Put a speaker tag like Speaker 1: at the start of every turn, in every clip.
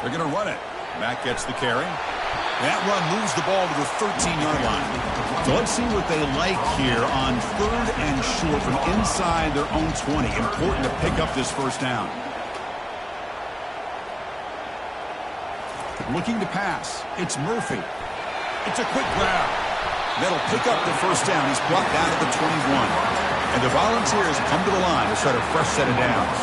Speaker 1: They're going to run it. Mack gets the carry. That run moves the ball to the 13-yard line. So let's see what they like here on 3rd and short from inside their own 20. Important to pick up this first down. Looking to pass. It's Murphy. It's a quick grab. That'll pick up the first down. He's brought down to the 21. And the Volunteers come to the line to start a fresh set of downs.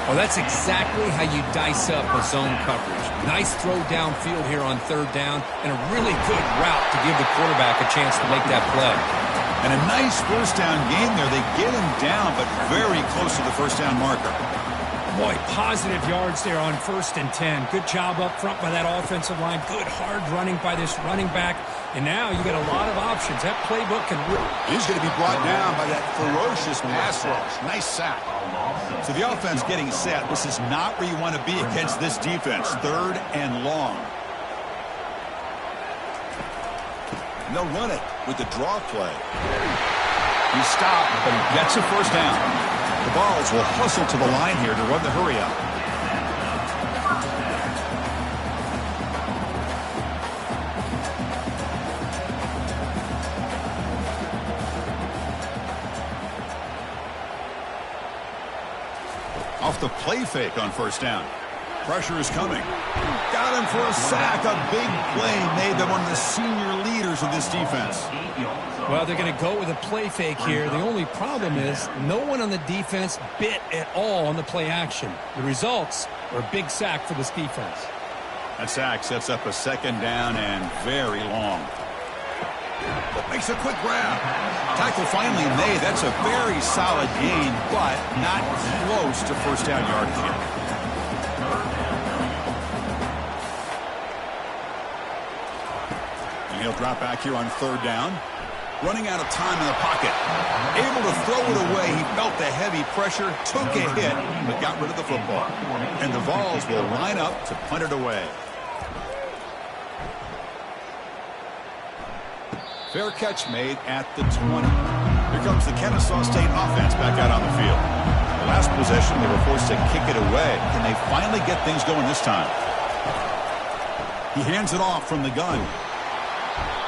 Speaker 2: Well, that's exactly how you dice up a zone coverage. Nice throw downfield here on 3rd down, and a really good route to give the quarterback a chance to make that play.
Speaker 1: And a nice first down game there. They get him down, but very close to the first down marker.
Speaker 3: Boy, positive yards there on 1st and 10. Good job up front by that offensive line. Good hard running by this running back. And now you got a lot of options. That playbook can really...
Speaker 1: He's going to be brought down by that ferocious pass rush. Nice sack. So the offense getting set. This is not where you want to be against this defense. 3rd and long. And they'll run it with the draw play. He stopped, but he gets a first down. The Vols will hustle to the line here to run the hurry up. Off the play fake on first down. Pressure is coming. Got him for a sack. A big play made them one of the senior leaders of this defense.
Speaker 3: Well, they're going to go with a play fake here. The only problem is no one on the defense bit at all on the play action. The results are a big sack for this defense.
Speaker 1: That sack sets up a 2nd down and very long. Makes a quick grab. Tackle finally made. That's a very solid gain, but not close to first down yardage yet. And he'll drop back here on 3rd down. Running out of time in the pocket. Able to throw it away. He felt the heavy pressure, took a hit, but got rid of the football. And the Vols will line up to punt it away. Fair catch made at the 20. Here comes the Kennesaw State offense back out on the field. The last possession, they were forced to kick it away. Can they finally get things going this time? He hands it off from the gun.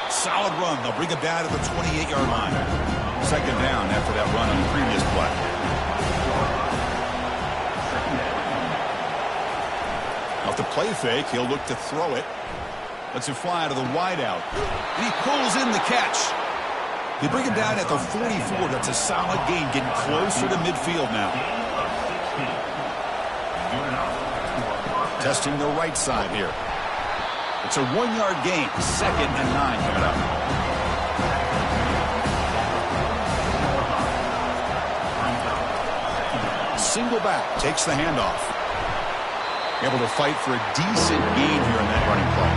Speaker 1: Solid run. They'll bring it down to the 28-yard line. 2nd down after that run on the previous play. Off the play fake, he'll look to throw it. Lets it fly to the wideout. And he pulls in the catch. They bring it down at the 44. That's a solid gain, getting closer to midfield now. Testing the right side here. It's a 1-yard gain. 2nd and 9 coming up. Single back. Takes the handoff. Able to fight for a decent gain here in that running play.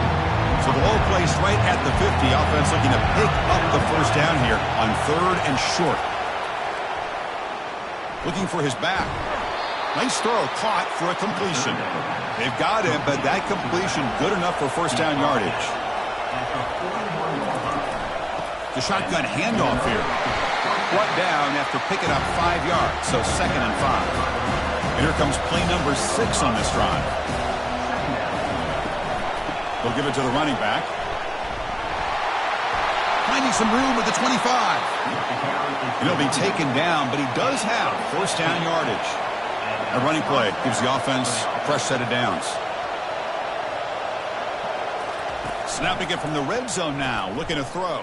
Speaker 1: So the ball placed right at the 50. Offense looking to pick up the first down here on 3rd and short. Looking for his back. Nice throw, caught for a completion. They've got him, but that completion good enough for first down yardage. The shotgun handoff here. Brought down after picking up 5 yards, so 2nd and 5. And here comes play number 6 on this drive. They'll give it to the running back. Finding some room at the 25. And he'll be taken down, but he does have first down yardage. A running play gives the offense a fresh set of downs. Snapping it from the red zone now, looking to throw.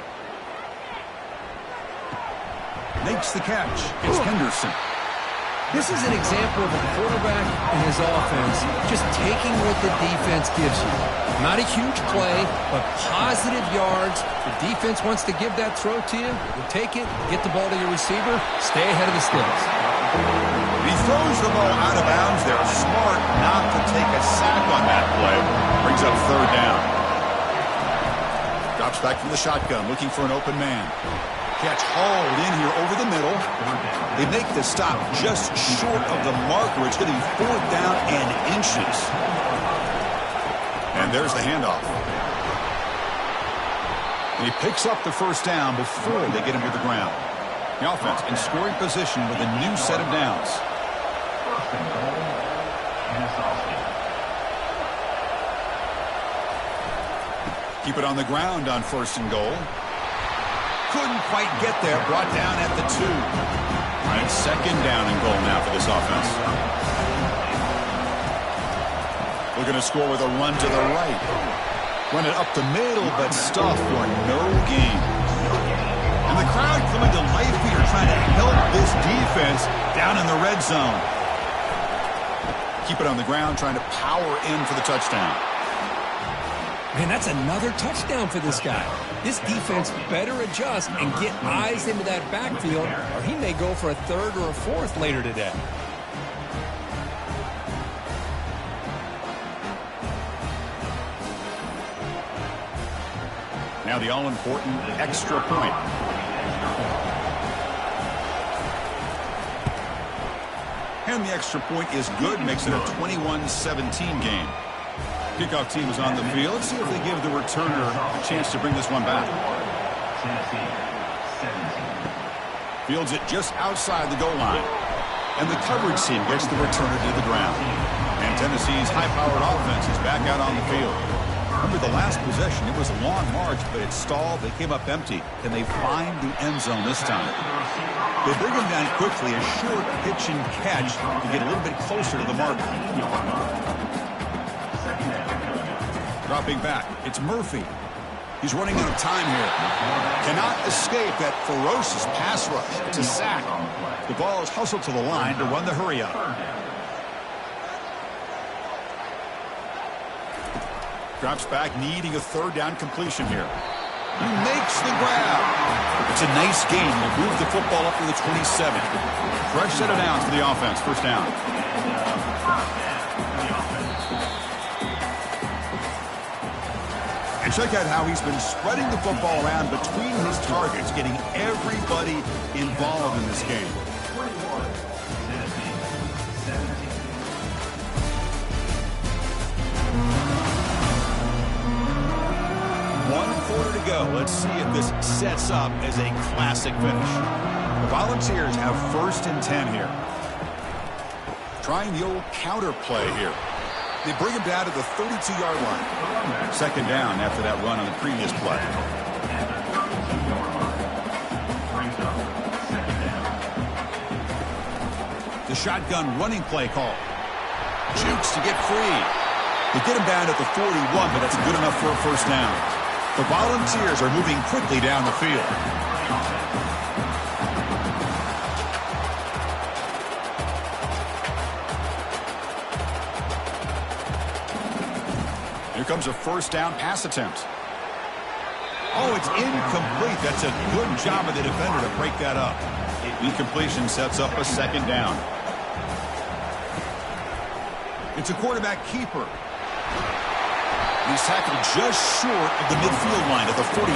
Speaker 1: Makes the catch. It's Henderson.
Speaker 2: This is an example of a quarterback and his offense just taking what the defense gives you. Not a huge play, but positive yards. The defense wants to give that throw to you. You take it, get the ball to your receiver, stay ahead of the sticks.
Speaker 1: He throws the ball out of bounds there. Smart not to take a sack on that play. Brings up 3rd down. Drops back from the shotgun, looking for an open man. Catch hauled in here over the middle. They make the stop just short of the marker. It's going to be 4th down and inches. And there's the handoff. And he picks up the first down before they get him to the ground. The offense in scoring position with a new set of downs. Keep it on the ground on 1st and goal. Couldn't quite get there. Brought down at the 2. And it's 2nd down and goal now for this offense. Looking to score with a run to the right. Run it up the middle, but stuff for no gain. And the crowd coming to life here, trying to help this defense down in the red zone. Keep it on the ground, trying to power in for the touchdown.
Speaker 2: Man, that's another touchdown for this guy. This defense better adjust and get eyes into that backfield, or he may go for a 3rd or a 4th later today.
Speaker 1: Now the all-important extra point. And the extra point is good, makes it a 21-17 game. Kickoff team is on the field. Let's see if they give the returner a chance to bring this one back. Fields it just outside the goal line. And the coverage team gets the returner to the ground. And Tennessee's high-powered offense is back out on the field. Remember the last possession, it was a long march, but it stalled. They came up empty. Can they find the end zone this time? They bring him down quickly, a short pitch and catch to get a little bit closer to the marker. Dropping back, it's Murphy. He's running out of time here. Cannot escape that ferocious pass rush. It's a sack. The ball is hustled to the line to run the hurry up. Drops back, needing a 3rd down completion here. He makes the grab. It's a nice gain. They move the football up to the 27. Fresh set of downs for the offense. 1st down. And check out how he's been spreading the football around between his targets, getting everybody involved in this game. One quarter to go. Let's see if this sets up as a classic finish. The Volunteers have 1st and 10 here. Trying the old counter play here. They bring him down to the 32-yard line. 2nd down after that run on the previous play. The shotgun running play call. Jukes to get free. They get him down at the 41, but that's good enough for a 1st down. The Volunteers are moving quickly down the field. Here comes a 1st down pass attempt. Oh, it's incomplete. That's a good job of the defender to break that up. Incompletion sets up a 2nd down. It's a quarterback keeper. He's tackled just short of the midfield line at the 49.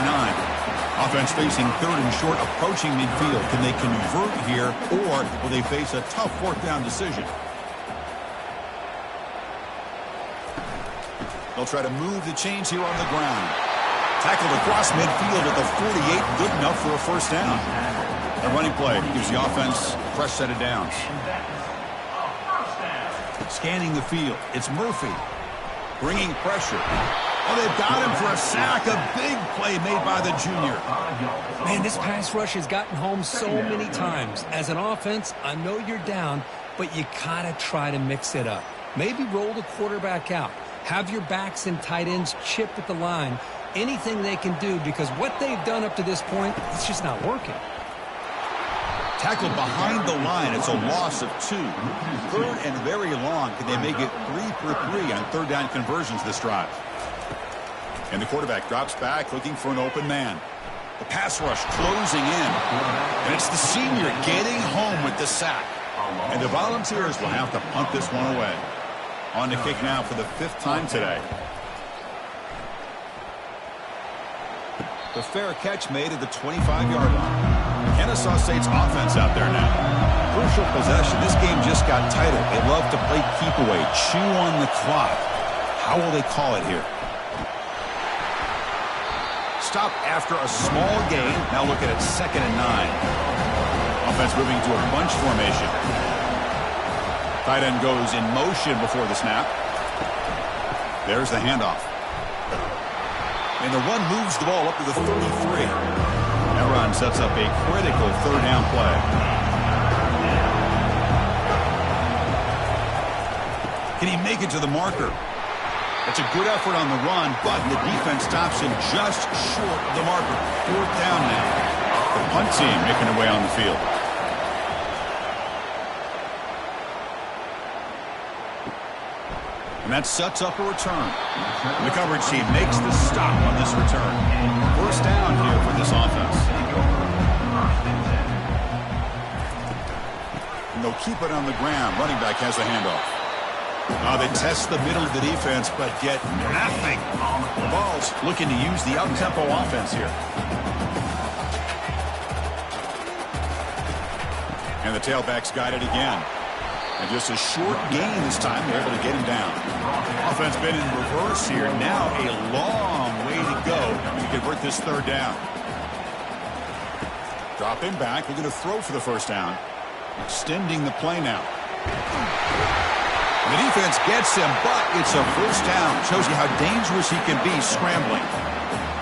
Speaker 1: Offense facing 3rd and short, approaching midfield. Can they convert here, or will they face a tough 4th down decision? They'll try to move the chains here on the ground. Tackled across midfield at the 48. Good enough for a 1st down. The running play gives the offense a fresh set of downs. Scanning the field, it's Murphy. Bringing pressure. Oh, they've got him for a sack. A big play made by the junior.
Speaker 2: Man, this pass rush has gotten home so many times. As an offense, I know you're down, but you gotta try to mix it up. Maybe roll the quarterback out. Have your backs and tight ends chip at the line. Anything they can do, because what they've done up to this point, it's just not working.
Speaker 1: Tackled behind the line. It's a loss of 2. 3rd and very long. Can they make it 3 for 3 on 3rd down conversions this drive? And the quarterback drops back, looking for an open man. The pass rush closing in. And it's the senior getting home with the sack. And the Volunteers will have to punt this one away. On the kick now for the 5th time today. The fair catch made at the 25-yard line. Kennesaw State's offense out there now. Crucial possession. This game just got tighter. They love to play keep away, chew on the clock. How will they call it here? Stop after a small gain. Now look at it, 2nd and 9. Offense moving to a bunch formation. Tight end goes in motion before the snap. There's the handoff. And the run moves the ball up to the 33. That run sets up a critical third down play. Can he make it to the marker? That's a good effort on the run, but the defense stops him just short of the marker. Fourth down now. The punt team making their way on the field. And that sets up a return. And the coverage team makes the stop on this return. First down here for this offense. And they'll keep it on the ground. Running back has the handoff. They test the middle of the defense, but get nothing. The Vols looking to use the up-tempo offense here. And the tailback's got it again. And just a short gain this time. They're able to get him down. Offense been in reverse here. Now a long way to go to convert this third down. Drop him back. They're going to throw for the first down. Extending the play now. The defense gets him, but it's a first down. Shows you how dangerous he can be scrambling.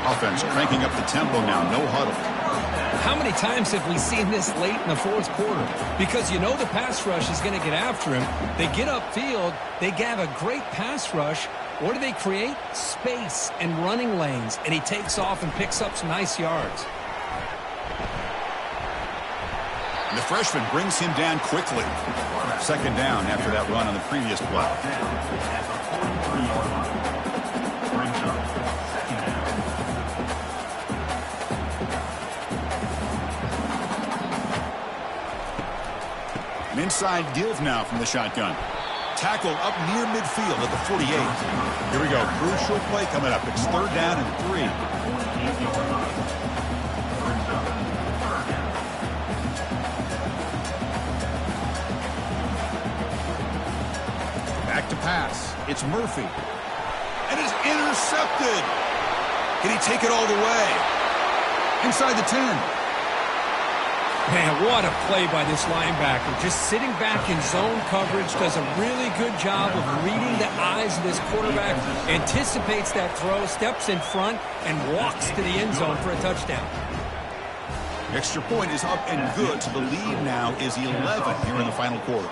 Speaker 1: Offense cranking up the tempo now. No huddle.
Speaker 2: How many times have we seen this late in the fourth quarter? Because you know the pass rush is going to get after him. They get upfield. They have a great pass rush. What do they create? Space and running lanes. And he takes off and picks up some nice yards.
Speaker 1: And the freshman brings him down quickly. Second down after that run on the previous play. An inside give now from the shotgun. Tackle up near midfield at the 48. Here we go. Crucial play coming up. It's third down and 3. Back to pass. It's Murphy. And it's intercepted. Can he take it all the way? Inside the 10.
Speaker 2: Man, what a play by this linebacker. Just sitting back in zone coverage, does a really good job of reading the eyes of this quarterback, anticipates that throw, steps in front, and walks to the end zone for a touchdown.
Speaker 1: Extra point is up and good, so the lead now is 11 here in the final quarter.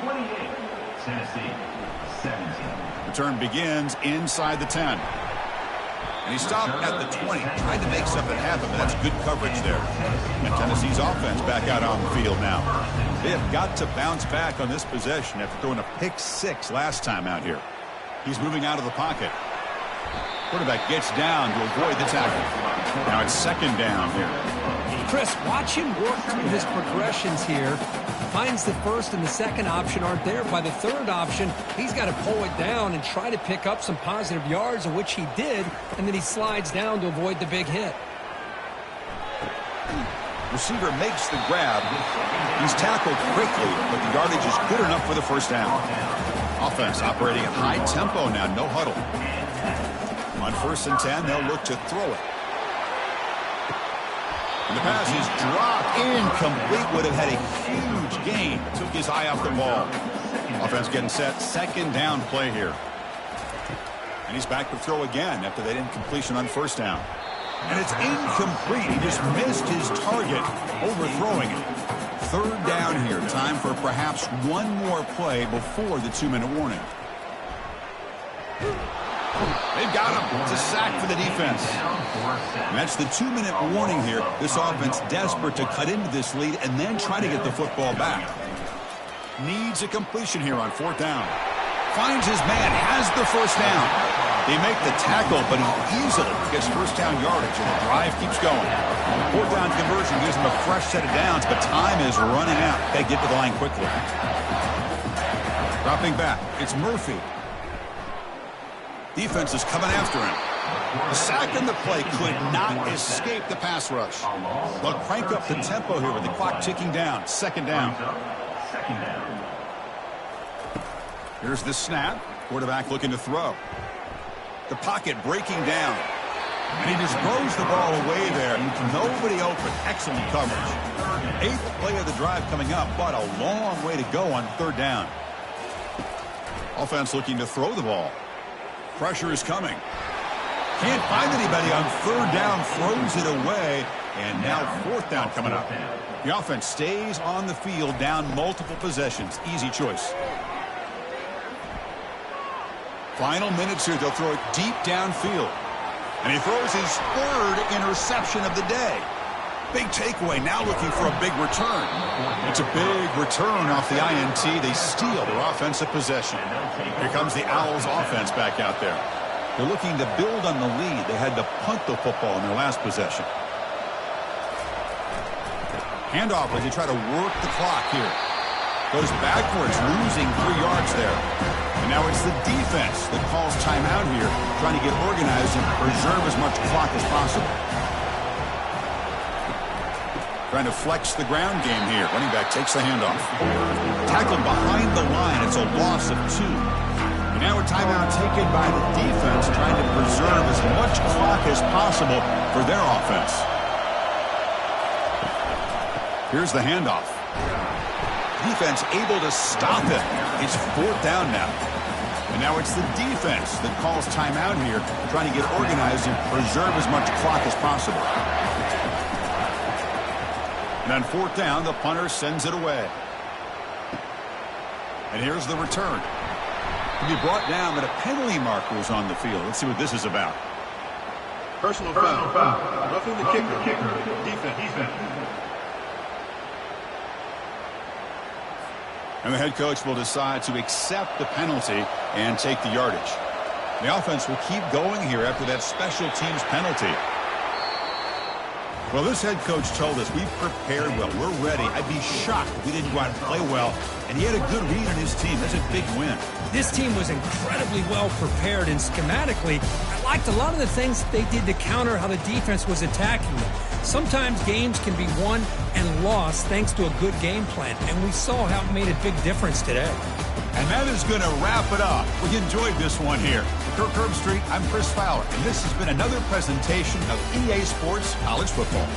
Speaker 1: Return begins inside the 10. And he stopped at the 20, trying to make something happen, but that's good coverage there. And Tennessee's offense back out on the field now. They have got to bounce back on this possession after throwing a pick 6 last time out here. He's moving out of the pocket. Quarterback gets down to avoid the tackle. Now it's second down here.
Speaker 2: Chris, watch him work through his progressions here. Finds the first and the second option aren't there. By the third option, he's got to pull it down and try to pick up some positive yards, of which he did, and then he slides down to avoid the big hit.
Speaker 1: Receiver makes the grab. He's tackled quickly, but the yardage is good enough for the first down. Offense operating at high tempo now, no huddle. On first and 10, they'll look to throw it. And the pass is dropped. Incomplete. Would have had a huge gain. Took his eye off the ball. Offense getting set. Second down play here. And he's back to throw again after that incompletion on first down. And it's incomplete. He just missed his target, overthrowing it. Third down here. Time for perhaps one more play before the 2-minute warning. They've got him. It's a sack for the defense. And that's the 2-minute warning here. This offense desperate to cut into this lead and then try to get the football back. Needs a completion here on fourth down. Finds his man, has the first down. They make the tackle, but he easily gets first down yardage, and the drive keeps going. Fourth down conversion gives him a fresh set of downs, but time is running out. Got to get to the line quickly. Dropping back, it's Murphy. Defense is coming after him. The sack in the play could not escape the pass rush. They'll crank up the tempo here with the clock ticking down. Second down. Here's the snap. Quarterback looking to throw. The pocket breaking down. And he just throws the ball away there. Nobody open. Excellent coverage. 8th play of the drive coming up, but a long way to go on third down. Offense looking to throw the ball. Pressure is coming. Can't find anybody on third down, throws it away, and now fourth down coming up. The offense stays on the field, down multiple possessions. Easy choice. Final minutes here. They'll throw it deep downfield. And he throws his third interception of the day. Big takeaway, now looking for a big return. It's a big return off the INT. They steal their offensive possession. Here comes the Owls offense back out there. They're looking to build on the lead. They had to punt the football in their last possession. Handoff as they try to work the clock here. Goes backwards, losing 3 yards there. And now it's the defense that calls timeout here, trying to get organized and preserve as much clock as possible. Trying to flex the ground game here. Running back takes the handoff. Tackled behind the line. It's a loss of 2. And now a timeout taken by the defense, trying to preserve as much clock as possible for their offense. Here's the handoff. Defense able to stop it. It's fourth down now. And now it's the defense that calls timeout here, trying to get organized and preserve as much clock as possible. And on fourth down, the punter sends it away. And here's the return. He'll be brought down, but a penalty marker is on the field. Let's see what this is about.
Speaker 4: Personal foul. Roughing the kicker. Defense.
Speaker 1: And the head coach will decide to accept the penalty and take the yardage. The offense will keep going here after that special teams penalty. Well, this head coach told us we've prepared well. We're ready. I'd be shocked if we didn't go out and play well. And he had a good read on his team. That's a big win.
Speaker 3: This team was incredibly well prepared, and schematically, I liked a lot of the things they did to counter how the defense was attacking them. Sometimes games can be won and lost thanks to a good game plan, and we saw how it made a big difference today.
Speaker 1: And that is going to wrap it up. We enjoyed this one here. For Kirk Herbstreit, I'm Chris Fowler, and this has been another presentation of EA Sports College Football.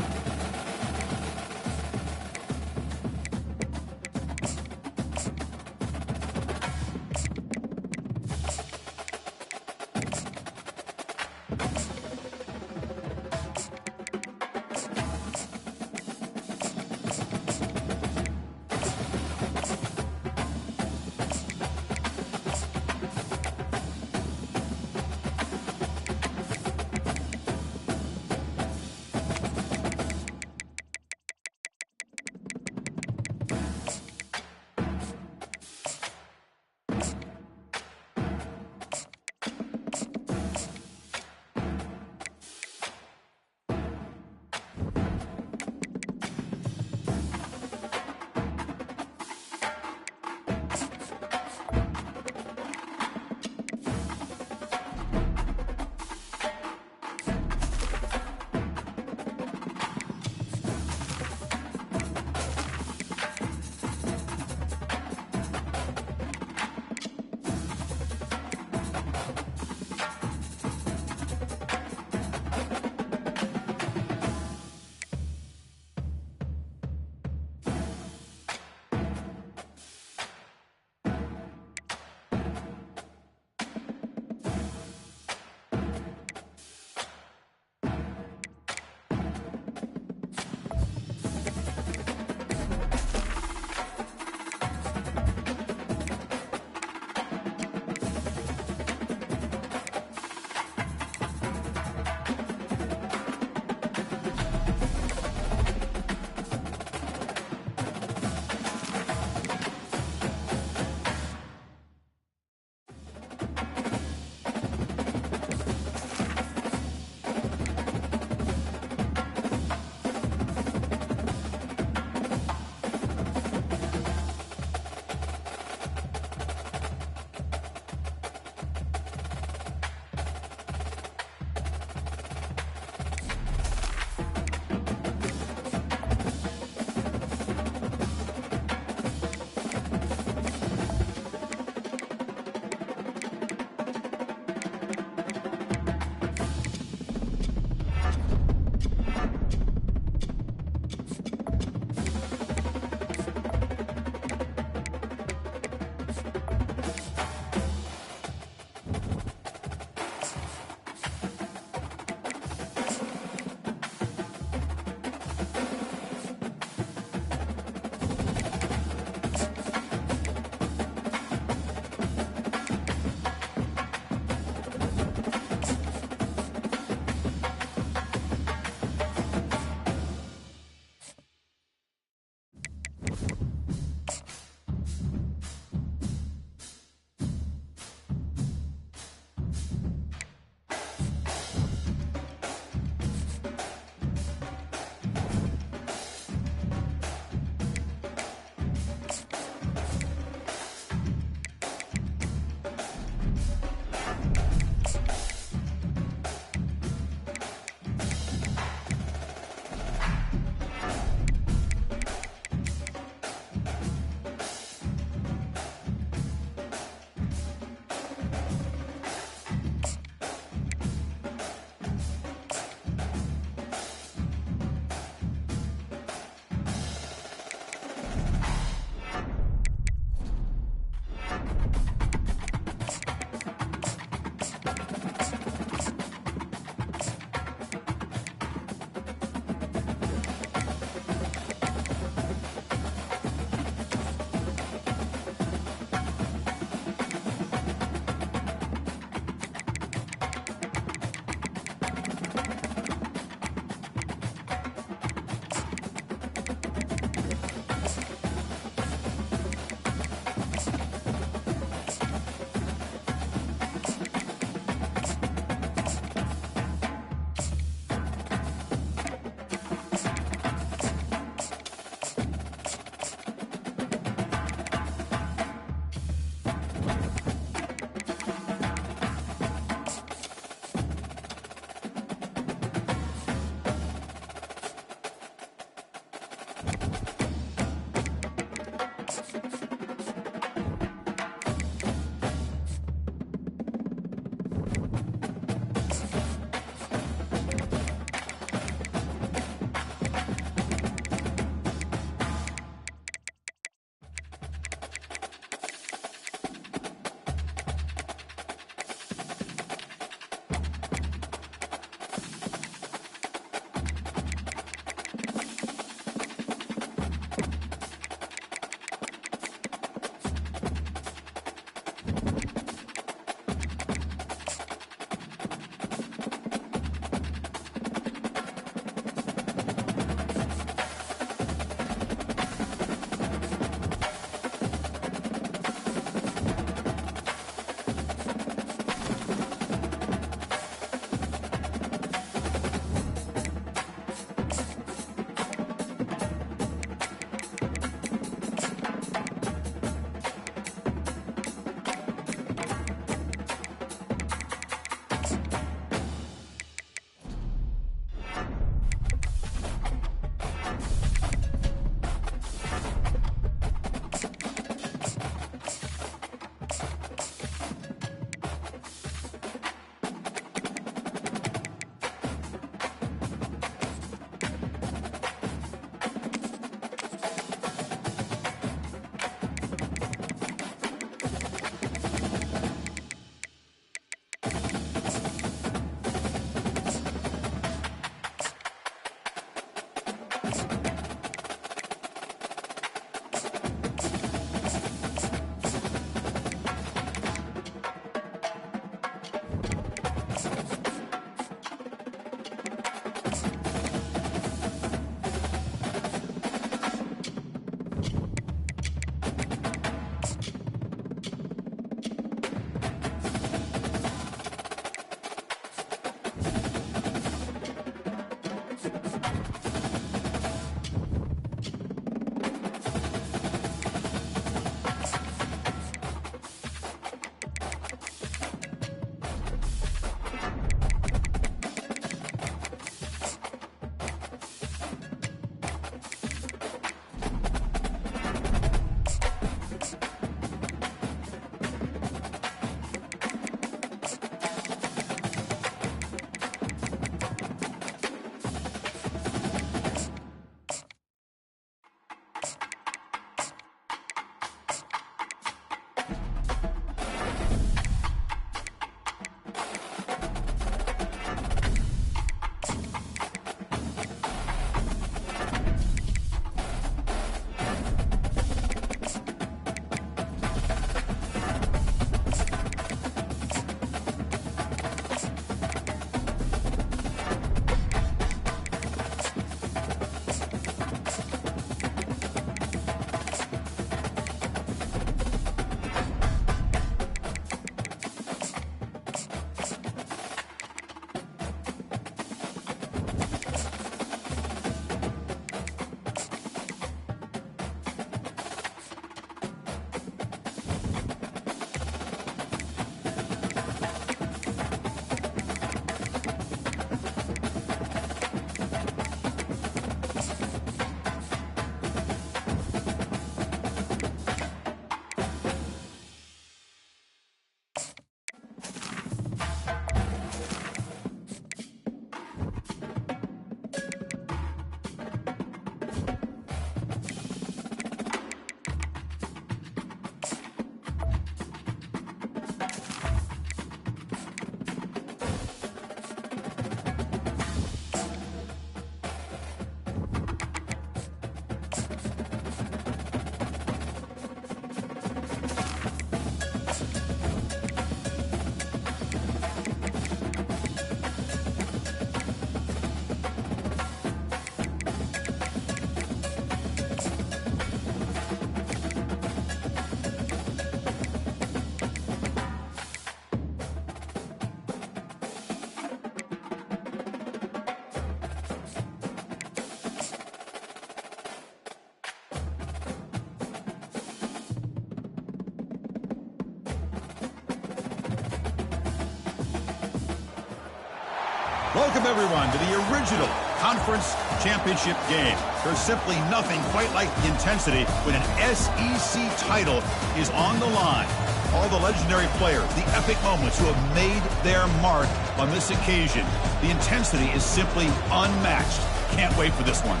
Speaker 1: Welcome, everyone, to the original conference championship game. There's simply nothing quite like the intensity when an SEC title is on the line. All the legendary players, the epic moments who have made their mark on this occasion. The intensity is simply unmatched. Can't wait for this one.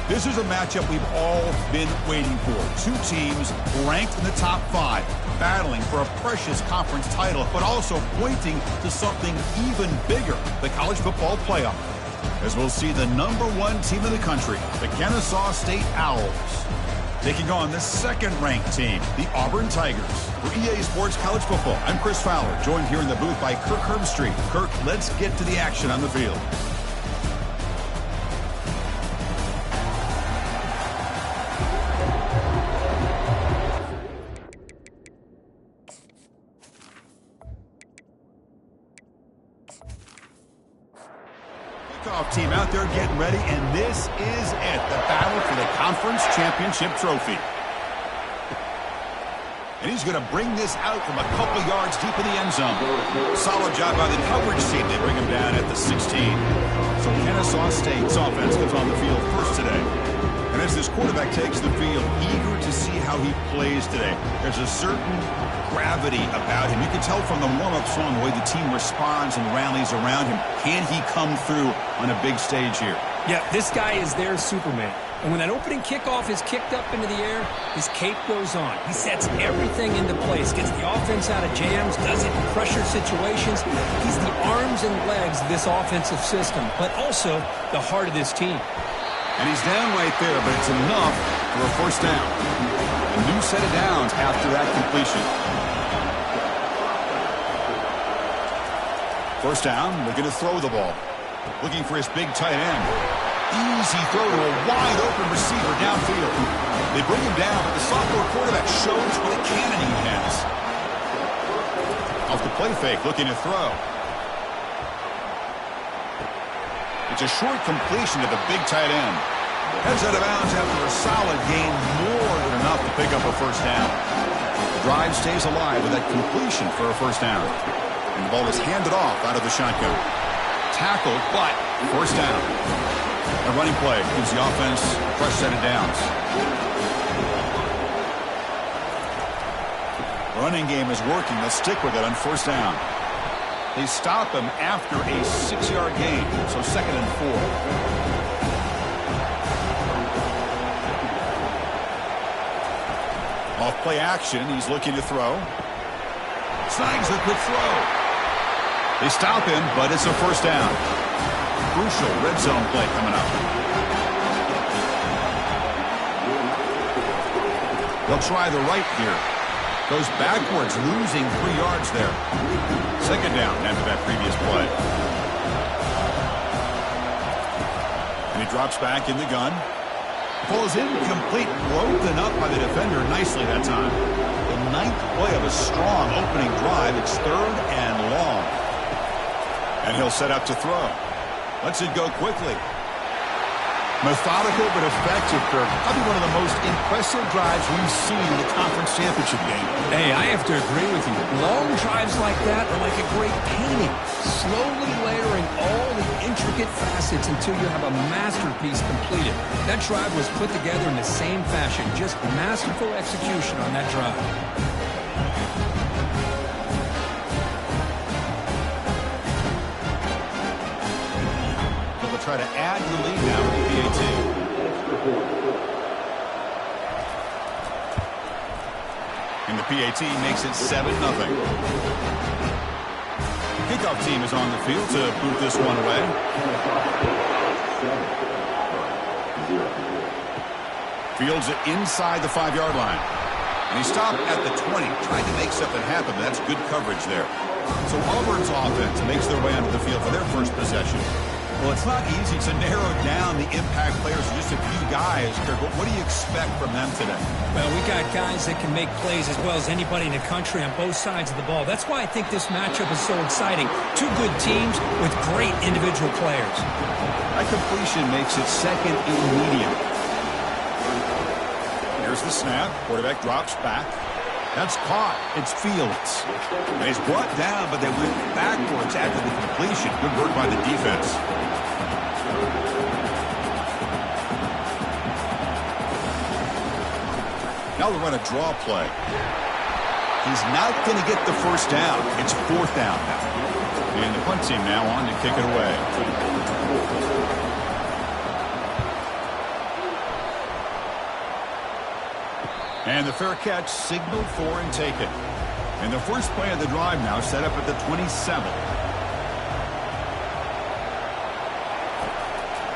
Speaker 1: This is a matchup we've all been waiting for. Two teams ranked in the top 5, battling for a precious conference title, but also pointing to something even bigger, the college football playoff. As we'll see the #1 team in the country, the Ncaa State Owls, taking on the second-ranked team, the Auburn Tigers. For EA Sports College Football, I'm Chris Fowler, joined here in the booth by Kirk Herbstreit. Kirk, let's get to the action on the field. Team out there getting ready, and this is it, the battle for the conference championship trophy. And he's going to bring this out from a couple yards deep in the end zone. Solid job by the coverage team. They bring him down at the 16. So Ncaa State's offense comes on the field first today. And as this quarterback takes the field, eager to see how he plays today. There's a certain gravity about him. You can tell from the warm-up song the way the team responds and rallies around him. Can he come through on a big stage here?
Speaker 3: Yeah, this guy is their Superman. And when that opening kickoff is kicked up into the air, his cape goes on. He sets everything into place, gets the offense out of jams, does it in pressure situations. He's the arms and legs of this offensive system, but also the heart of this team.
Speaker 1: And he's down right there, but it's enough for a first down. A new set of downs after that completion. First down, looking to throw the ball. Looking for his big tight end. Easy throw to a wide-open receiver downfield. They bring him down, but the sophomore quarterback shows what a cannon he has. Off the play fake, looking to throw. It's a short completion to the big tight end. Heads out of bounds after a solid gain, more than enough to pick up a first down. The drive stays alive with that completion for a first down. And the ball is handed off out of the shotgun. Tackled, but first down. A running play gives the offense a fresh set of downs. Running game is working. Let's stick with it on first down. They stop him after a 6-yard gain, so 2nd and 4. Off play action, he's looking to throw. Snags the quick throw. They stop him, but it's a first down. Crucial red zone play coming up. They'll try the right here. Goes backwards, losing 3 yards there. 2nd down after that previous play. And he drops back in the gun. Ball is incomplete, broken up by the defender nicely that time. The 9th play of a strong opening drive. It's 3rd and long. And he'll set up to throw. Lets it go quickly. Methodical but effective, Kirk. Probably one of the most impressive drives we've seen in the conference championship game.
Speaker 3: Hey, I have to agree with you. Long drives like that are like a great painting. Slowly layering all the intricate facets until you have a masterpiece completed. That drive was put together in the same fashion. Just masterful execution on that drive.
Speaker 1: Try to add the lead now to the PAT. And the PAT makes it 7-0. Kickoff team is on the field to boot this one away. Fields it inside the 5-yard line. And he stopped at the 20, trying to make something happen, but that's good coverage there. So Auburn's offense makes their way onto the field for their first possession. Well, it's not easy to narrow down the impact players to just a few guys, Kirk, but what do you expect from them today?
Speaker 3: Well, we got guys that can make plays as well as anybody in the country on both sides of the ball. That's why I think this matchup is so exciting. Two good teams with great individual players.
Speaker 1: That completion makes it 2nd and medium. Here's the snap. Quarterback drops back. That's caught. It's Fields. And he's brought down, but they went backwards after the completion. Good work by the defense. Now they run a draw play. He's not going to get the first down. It's fourth down now. And the punt team now on to kick it away. And the fair catch signaled for and taken. And the first play of the drive now set up at the 27.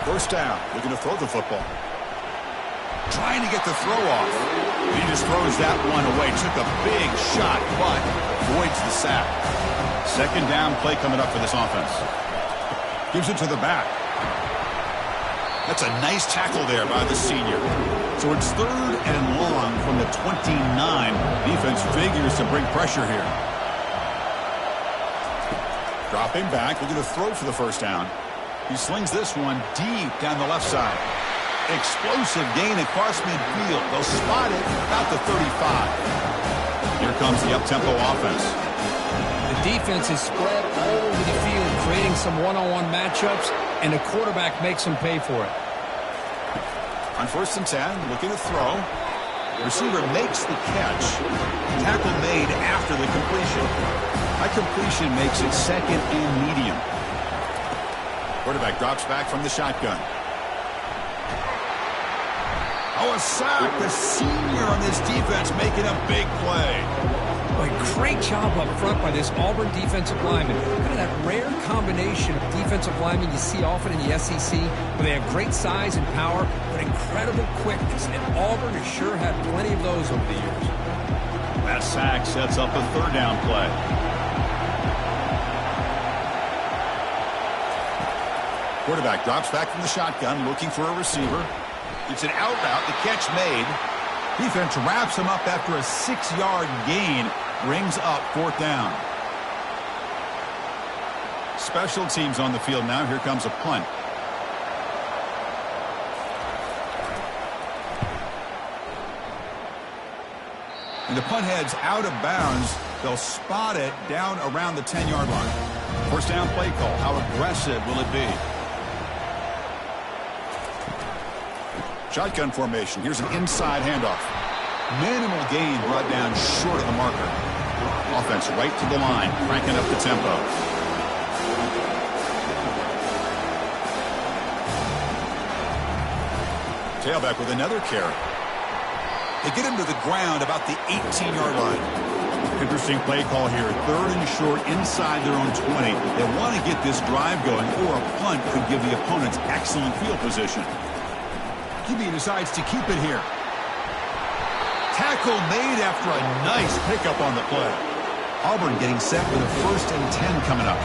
Speaker 1: First down, looking to throw the football. Trying to get the throw off. He just throws that one away. Took a big shot, but avoids the sack. Second down play coming up for this offense. Gives it to the back. That's a nice tackle there by the senior. So it's third and long from the 29. Defense figures to bring pressure here. Dropping back, looking to throw for the first down. He slings this one deep down the left side. Explosive gain across midfield. They'll spot it about the 35. Here comes the up-tempo offense.
Speaker 2: The defense is spread all over the field, creating some one-on-one matchups, and the quarterback makes them pay for it.
Speaker 1: On 1st and 10, looking to throw. Receiver makes the catch. Tackle made after the completion. That completion makes it second and medium. Quarterback drops back from the shotgun. Oh, a sack. The senior on this defense making a big play.
Speaker 3: Boy, great job up front by this Auburn defensive lineman. Kind of that rare combination of defensive linemen you see often in the SEC, where they have great size and power, but incredible quickness. And Auburn has sure had plenty of those over the years.
Speaker 1: That sack sets up a third down play. Quarterback drops back from the shotgun, looking for a receiver. It's an out route. The catch made. Defense wraps him up after a 6-yard gain. Brings up fourth down. Special teams on the field now. Here comes a punt. And the punt heads out of bounds. They'll spot it down around the 10-yard line. First down play call. How aggressive will it be? Shotgun formation. Here's an inside handoff. Minimal gain brought down short of the marker. Offense right to the line, cranking up the tempo. Tailback with another carry. They get him to the ground about the 18-yard line. Interesting play call here. Third and short inside their own 20. They want to get this drive going, or a punt could give the opponents excellent field position. QB decides to keep it here. Tackle made after a nice pickup on the play. Auburn getting set for the 1st and 10 coming up.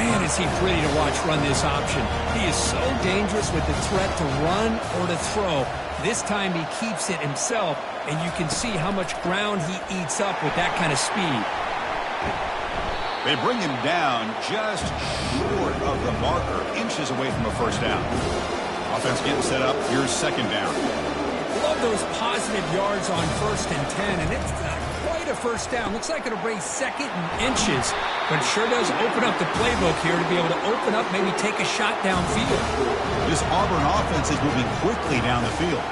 Speaker 3: Man, is he pretty to watch run this option. He is so dangerous with the threat to run or to throw. This time he keeps it himself, and you can see how much ground he eats up with that kind of speed.
Speaker 1: They bring him down just short of the marker, inches away from a first down. Offense getting set up. Here's second down.
Speaker 3: Love those positive yards on 1st and 10, and it's not quite a first down. Looks like it'll bring second and inches, but it sure does open up the playbook here to be able to open up, maybe take a shot downfield.
Speaker 1: This Auburn offense is moving quickly down the field.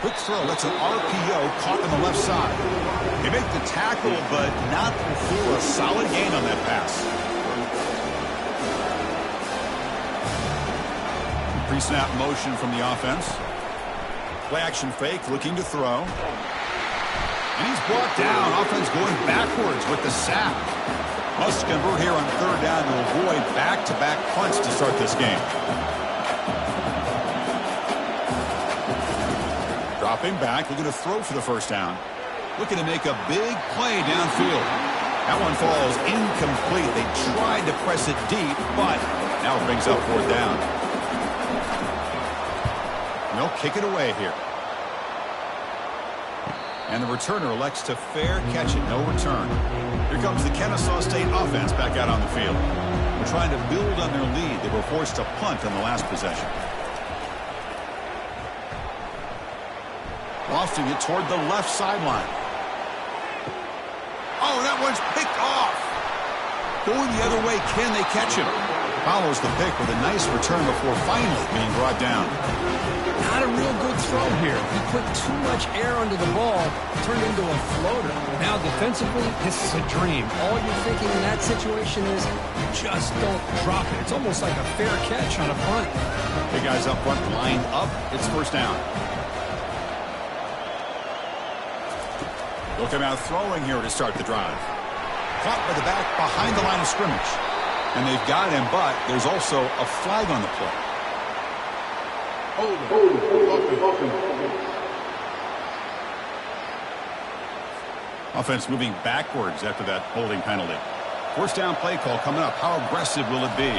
Speaker 1: Quick throw. That's an RPO caught on the left side. They make the tackle, but not before a solid gain on that pass. Pre-snap motion from the offense. Play action fake, looking to throw. And he's brought down. Offense going backwards with the sack. Must convert here on third down to avoid back-to-back punts to start this game. Dropping back, looking to throw for the first down. Looking to make a big play downfield. That one falls incomplete. They tried to press it deep, but now it brings up fourth down. They'll kick it away here. And the returner elects to fair catch it. No return. Here comes the Kennesaw State offense back out on the field. They're trying to build on their lead. They were forced to punt on the last possession. lofting it toward the left sideline. Oh, that one's picked off. Going the other way, can they catch him? Follows the pick with a nice return before finally being brought down.
Speaker 2: Not a real good throw here. He put too much air under the ball, turned into a floater. Now defensively, this is a dream. All you're thinking in that situation is just don't drop it. It's almost like a fair catch on a punt.
Speaker 1: The guys up front lined up. It's first down. They'll come out throwing here to start the drive. Caught by the back behind the line of scrimmage. And they've got him, but there's also a flag on the play. Offense moving backwards after that holding penalty. First down play call coming up. How aggressive will it be?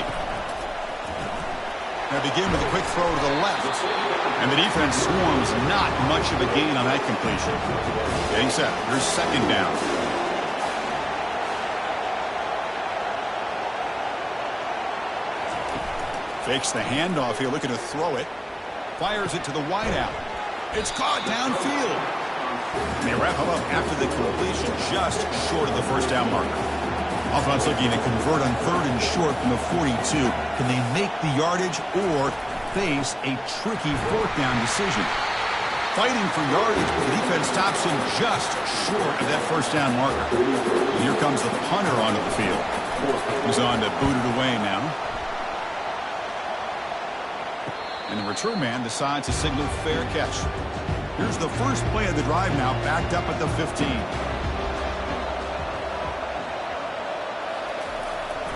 Speaker 1: They begin with a quick throw to the left. And the defense swarms not much of a gain on that completion. Getting set. Here's second down. Fakes the handoff here, looking to throw it. Fires it to the wideout. It's caught downfield. And they wrap him up after the completion, just short of the first down marker. Offense looking to convert on third and short from the 42. Can they make the yardage or face a tricky fourth down decision? Fighting for yardage, but the defense stops him just short of that first down marker. And here comes the punter onto the field. He's on to boot it away now. And the return man decides to signal fair catch. Here's the first play of the drive now, backed up at the 15.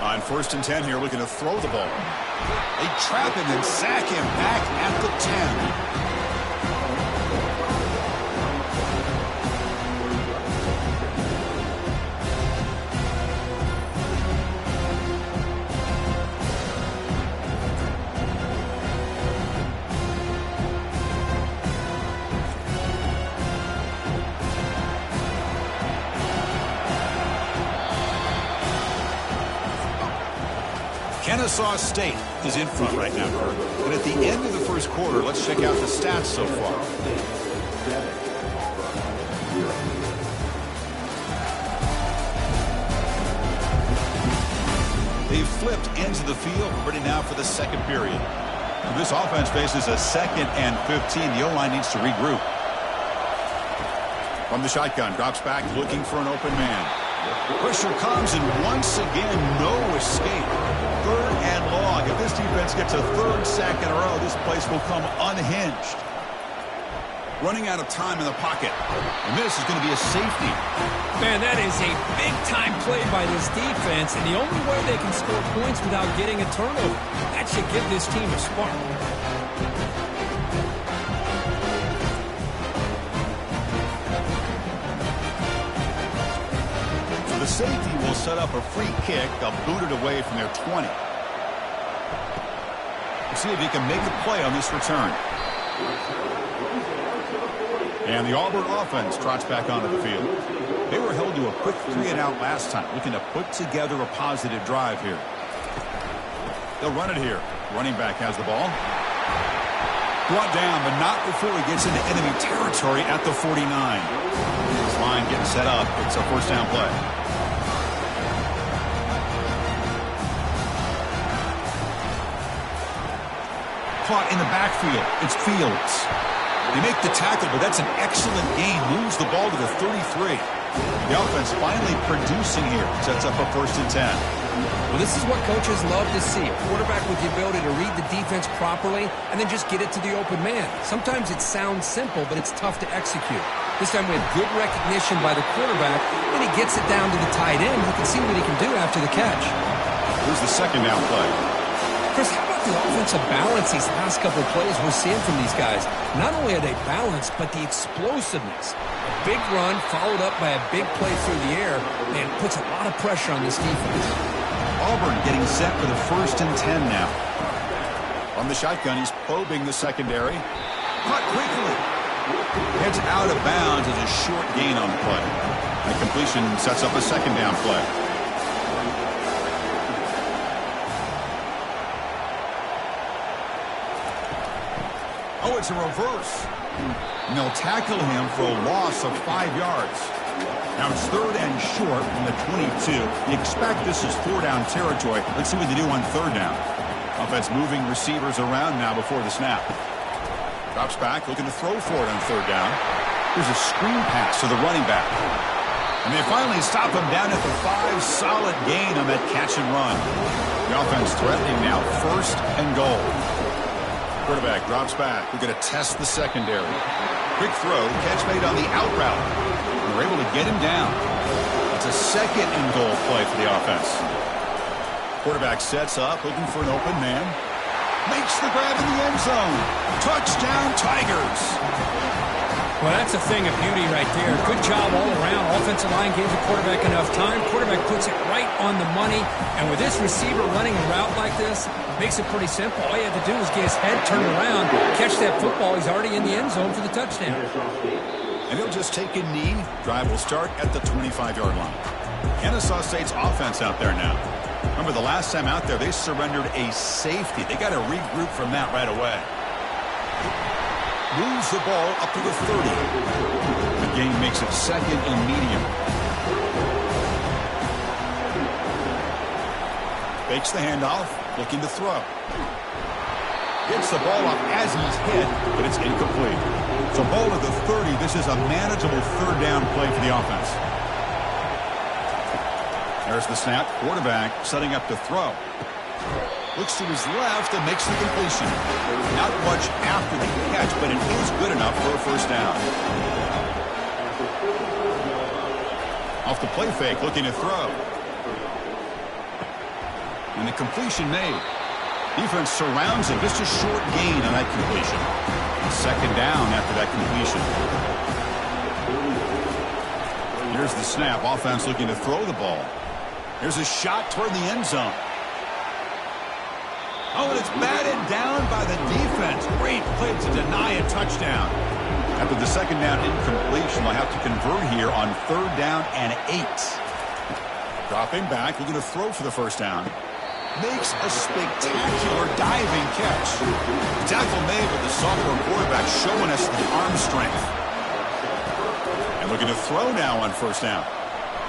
Speaker 1: On 1st and 10 here, looking to throw the ball. They trap him and sack him back at the 10. Ncaa State is in front right now, Kirk. And at the end of the first quarter, let's check out the stats so far. They've flipped into the field, ready now for the second period. This offense faces a 2nd and 15. The O-line needs to regroup. From the shotgun, drops back, looking for an open man. Pressure comes, and once again, no escape. 3rd and long. If this defense gets a 3rd sack in a row, this place will come unhinged. Running out of time in the pocket. And this is going to be a safety.
Speaker 3: Man, that is a big-time play by this defense, and the only way they can score points without getting a turnover. That should give this team a spark.
Speaker 1: The safety will set up a free kick. They'll boot it away from their 20. We'll see if he can make a play on this return. And the Auburn offense trots back onto the field. They were held to a quick 3-and-out last time, looking to put together a positive drive here. They'll run it here. Running back has the ball. Brought down, but not before he gets into enemy territory at the 49. This line getting set up. It's a first down play. Caught in the backfield. It's Fields. They make the tackle, but that's an excellent gain. Moves the ball to the 33. The offense finally producing here. Sets up a 1st and 10.
Speaker 2: Well, this is what coaches love to see. A quarterback with the ability to read the defense properly and then just get it to the open man. Sometimes it sounds simple, but it's tough to execute. This time we have good recognition by the quarterback, and he gets it down to the tight end. You can see what he can do after the catch.
Speaker 1: Here's the second down play.
Speaker 2: Chris, how about the offensive balance these last couple of plays we're seeing from these guys? Not only are they balanced, but the explosiveness. A big run followed up by a big play through the air, man, puts a lot of pressure on this defense.
Speaker 1: Auburn getting set for the 1st and 10 now. On the shotgun, he's probing the secondary. Caught quickly. Heads out of bounds as a short gain on the play. And completion sets up a 2nd down play. Oh, it's a reverse. And they'll tackle him for a loss of 5 yards. Now it's 3rd and short from the 22. You expect this is 4-down territory. Let's see what they do on 3rd down. Offense moving receivers around now before the snap. Drops back, looking to throw for it on 3rd down. Here's a screen pass to the running back. And they finally stop him down at the 5. Solid gain on that catch and run. The offense threatening now 1st and goal. Quarterback drops back. We're going to test the secondary. Quick throw, catch made on the out route. We're able to get him down. It's a 2nd and goal play for the offense. Quarterback sets up, looking for an open man. Makes the grab in the end zone. Touchdown, Tigers.
Speaker 3: Well, that's a thing of beauty right there. Good job all around. Offensive line gave the quarterback enough time. Quarterback puts it right on the money. And with this receiver running a route like this, makes it pretty simple. All you have to do is get his head turned around, catch that football. He's already in the end zone for the touchdown.
Speaker 1: And he'll just take a knee. Drive will start at the 25-yard line. Ncaa State's offense out there now. Remember, the last time out there, they surrendered a safety. They got to regroup from that right away. Moves the ball up to the 30. The game makes it 2nd and medium. Fakes the handoff, looking to throw. Gets the ball up as he's hit, but it's incomplete. So ball at the 30. This is a manageable 3rd down play for the offense. There's the snap. Quarterback setting up to throw. Looks to his left and makes the completion. Not much after the catch, but it is good enough for a 1st down. Off the play fake, looking to throw. And the completion made. Defense surrounds him. Just a short gain on that completion. 2nd down after that completion. Here's the snap. Offense looking to throw the ball. Here's a shot toward the end zone. Oh, and it's batted down by the defense. Great play to deny a touchdown. After the 2nd down incompletion, they'll have to convert here on 3rd down and 8. Dropping back, looking to throw for the 1st down. Makes a spectacular diving catch. The tackle made with the sophomore quarterback showing us the arm strength. And looking to throw now on 1st down.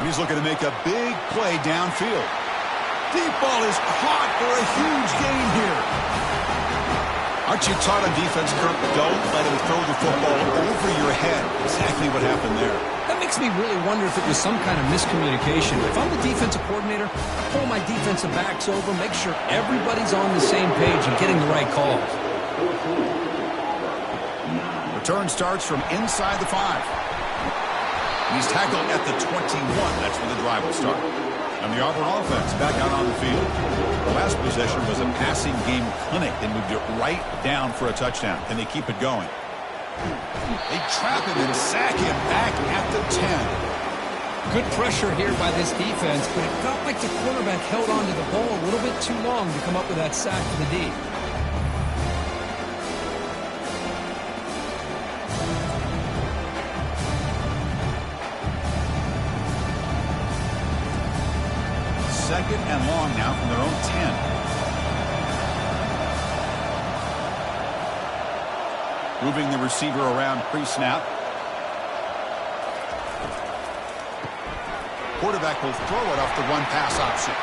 Speaker 1: And he's looking to make a big play downfield. Deep ball is caught for a huge gain here. Aren't you taught on defense, Kirk? Don't let him throw the football over your head. Exactly what happened there.
Speaker 3: That makes me really wonder if it was some kind of miscommunication. If I'm the defensive coordinator, I pull my defensive backs over, make sure everybody's on the same page and getting the right calls.
Speaker 1: Return starts from inside the 5. He's tackled at the 21. That's where the drive will start. And the Auburn offense back out on the field. The last possession was a passing game clinic. They moved it right down for a touchdown. Can they keep it going? They trap him and sack him back at the 10.
Speaker 3: Good pressure here by this defense, but it felt like the quarterback held on to the ball a little bit too long to come up with that sack for the D.
Speaker 1: Second and long now from their own 10. Moving the receiver around pre-snap. Quarterback will throw it off the run-pass option.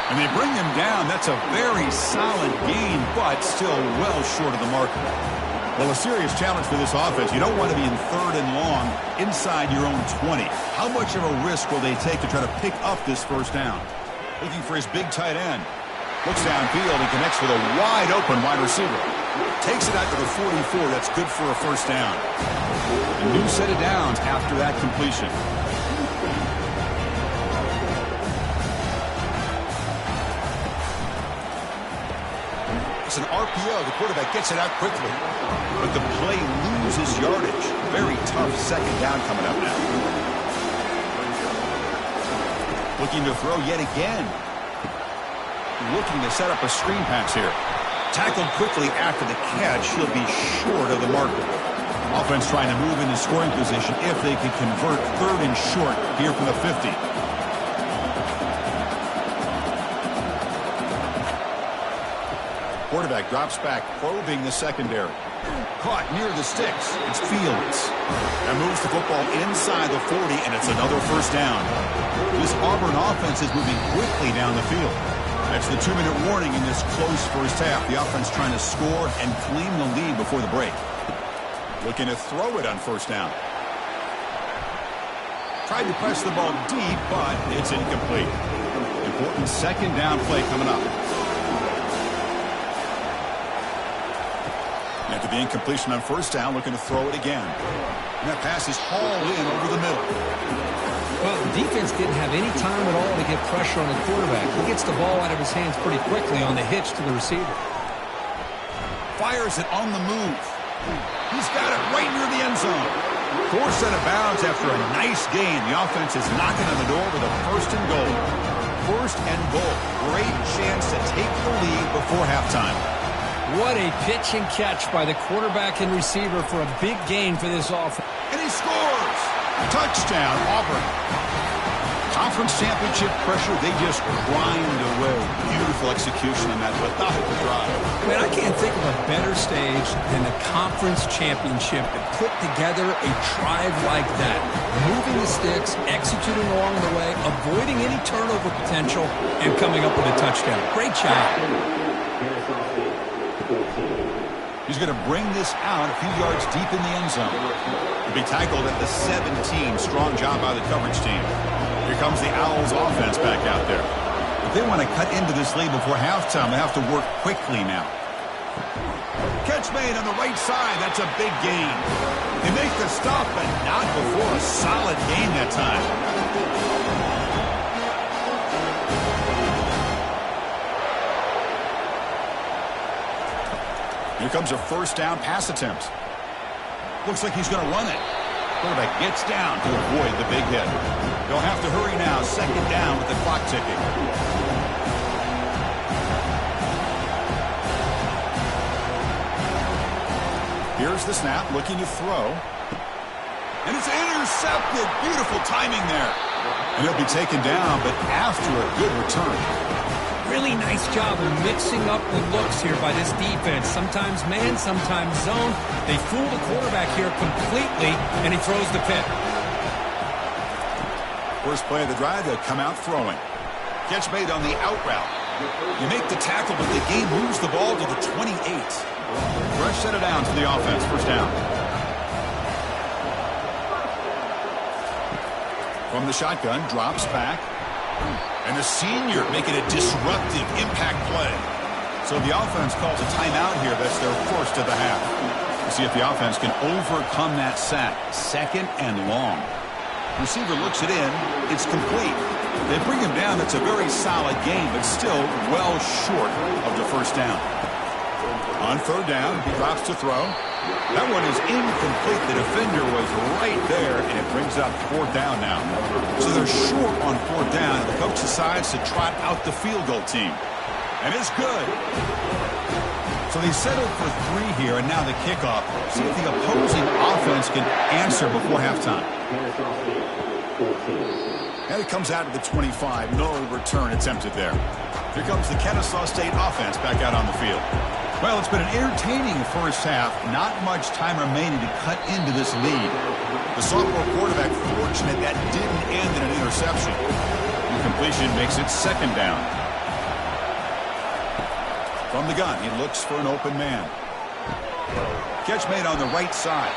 Speaker 1: And they bring him down. That's a very solid gain, but still well short of the mark. Well, a serious challenge for this offense. You don't want to be in 3rd and long inside your own 20. How much of a risk will they take to try to pick up this 1st down? Looking for his big tight end. Looks downfield and connects with a wide-open wide receiver. Takes it out to the 44. That's good for a 1st down. A new set of downs after that completion. It's an RPO. The quarterback gets it out quickly. But the play loses yardage. Very tough 2nd down coming up now. Looking to throw yet again. Looking to set up a screen pass here. Tackled quickly after the catch. He'll be short of the marker. Offense trying to move into scoring position if they can convert 3rd and short here from the 50. quarterback drops back, probing the secondary. Caught near the sticks. It's Fields. And moves the football inside the 40, and it's another first down. This Auburn offense is moving quickly down the field. That's the 2-minute warning in this close first half. The offense trying to score and claim the lead before the break. Looking to throw it on first down. Tried to press the ball deep, but it's incomplete. Important second down play coming up. After the incompletion on first down, looking to throw it again. And that pass is hauled in over the middle.
Speaker 2: Well, the defense didn't have any time at all to get pressure on the quarterback. He gets the ball out of his hands pretty quickly on the hitch to the receiver.
Speaker 1: Fires it on the move. He's got it right near the end zone. Forced out of bounds after a nice gain. The offense is knocking on the door with a first and goal. First and goal. Great chance to take the lead before halftime.
Speaker 2: What a pitch and catch by the quarterback and receiver for a big gain for this offense.
Speaker 1: And he scores! Touchdown, Auburn. Conference championship pressure, they just grind away. Beautiful execution on that methodical drive.
Speaker 2: Man, I can't think of a better stage than the conference championship to put together a drive like that. Moving the sticks, executing along the way, avoiding any turnover potential, and coming up with a touchdown. Great job.
Speaker 1: He's going to bring this out a few yards deep in the end zone. He'll be tackled at the 17. Strong job by the coverage team. Here comes the Owls offense back out there. If they want to cut into this lead before halftime, they have to work quickly now. Catch made on the right side. That's a big gain. They make the stop, but not before a solid gain that time. Here comes a first down pass attempt. Looks like he's going to run it. Quarterback gets down to avoid the big hit. They'll have to hurry now. Second down with the clock ticking. Here's the snap, looking to throw. And it's intercepted. Beautiful timing there. And he'll be taken down, but after a good return.
Speaker 2: Really nice job of mixing up the looks here by this defense. Sometimes man, sometimes zone. They fool the quarterback here completely, and he throws the pick.
Speaker 1: First play of the drive, they'll come out throwing. Catch made on the out route. You make the tackle, but the game moves the ball to the 28. Fresh set it down to the offense. First down. From the shotgun, drops back. And the senior making a disruptive impact play. So the offense calls a timeout here. That's their first of the half. We'll see if the offense can overcome that sack. Second and long. Receiver looks it in. It's complete. They bring him down. That's a very solid game, but still well short of the first down. On third down, he drops to throw. That one is incomplete. The defender was right there, and it brings up fourth down now. So they're short on fourth down, and the coach decides to trot out the field goal team. And it's good. So they settled for 3 here, and now the kickoff. See if the opposing offense can answer before halftime. And it comes out to the 25. No return attempted there. Here comes the Ncaa State offense back out on the field. Well, it's been an entertaining first half. Not much time remaining to cut into this lead. The sophomore quarterback fortunate that didn't end in an interception. Incompletion makes it second down. From the gun, he looks for an open man. Catch made on the right side.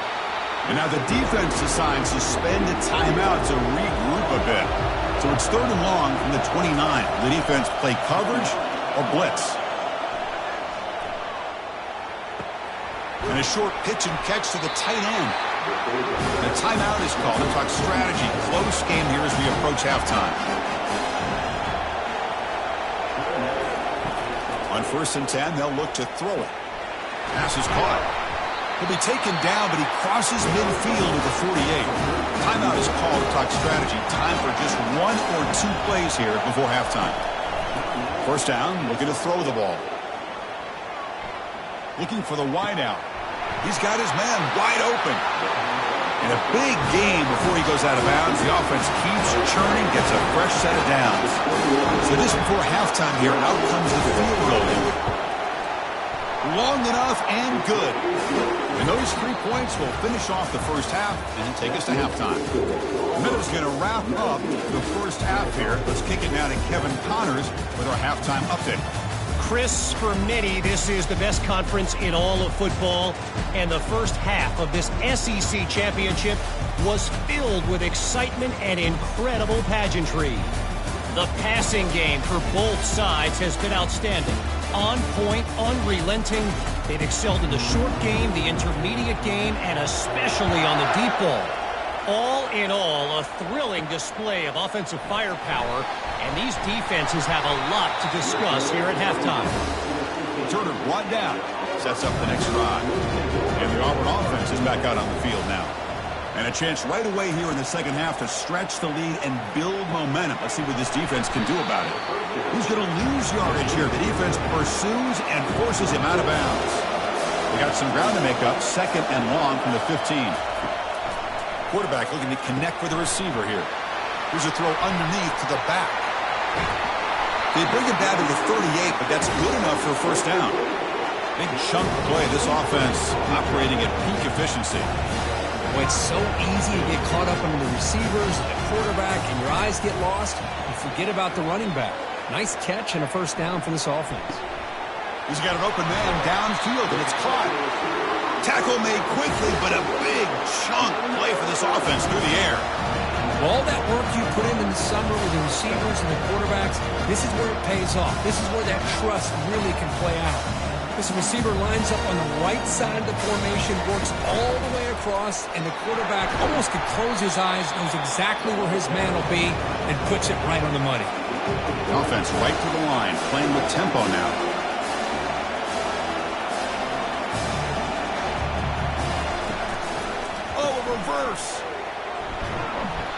Speaker 1: And now the defense decides to spend a timeout to regroup a bit. So it's third and long from the 29. The defense play coverage or blitz. And a short pitch and catch to the tight end. The timeout is called to talk strategy. Close game here as we approach halftime. On first and 10, they'll look to throw it. Pass is caught. He'll be taken down, but he crosses midfield at the 48. Timeout is called to talk strategy. Time for just 1 or 2 plays here before halftime. First down, looking to throw the ball. Looking for the wideout. He's got his man wide open. And a big game before he goes out of bounds. The offense keeps churning, gets a fresh set of downs. So this before halftime here, out comes the field goal. long enough and good. And those 3 points will finish off the first half and take us to halftime. Miller's going to wrap up the first half here. Let's kick it now to Kevin Connors with our halftime update.
Speaker 5: Chris, for many, this is the best conference in all of football, and the first half of this SEC championship was filled with excitement and incredible pageantry. The passing game for both sides has been outstanding. On point, unrelenting. They've excelled in the short game, the intermediate game, and especially on the deep ball. All in all, a thrilling display of offensive firepower, and these defenses have a lot to discuss here at halftime.
Speaker 1: Turner brought down, sets up the next drive. And the Auburn offense is back out on the field now. And a chance right away here in the second half to stretch the lead and build momentum. Let's see what this defense can do about it. Who's going to lose yardage here? The defense pursues and forces him out of bounds. We got some ground to make up, 2nd and long from the 15. Quarterback looking to connect with the receiver here. Here's a throw underneath to the back. They bring it down to the 38, but that's good enough for a first down. Big chunk play. This offense operating at peak efficiency.
Speaker 2: Well, it's so easy to get caught up under the receivers and the quarterback, and your eyes get lost. You forget about the running back. Nice catch and a first down for this offense.
Speaker 1: He's got an open man downfield, and it's caught. Tackle made quickly, but a big chunk play for this offense through the air.
Speaker 2: All that work you put in the summer with the receivers and the quarterbacks, this is where it pays off. This is where that trust really can play out. This receiver lines up on the right side of the formation, works all the way across, and the quarterback almost could close his eyes, knows exactly where his man will be, and puts it right on the money.
Speaker 1: The offense right to the line, playing with tempo now. Oh, a reverse.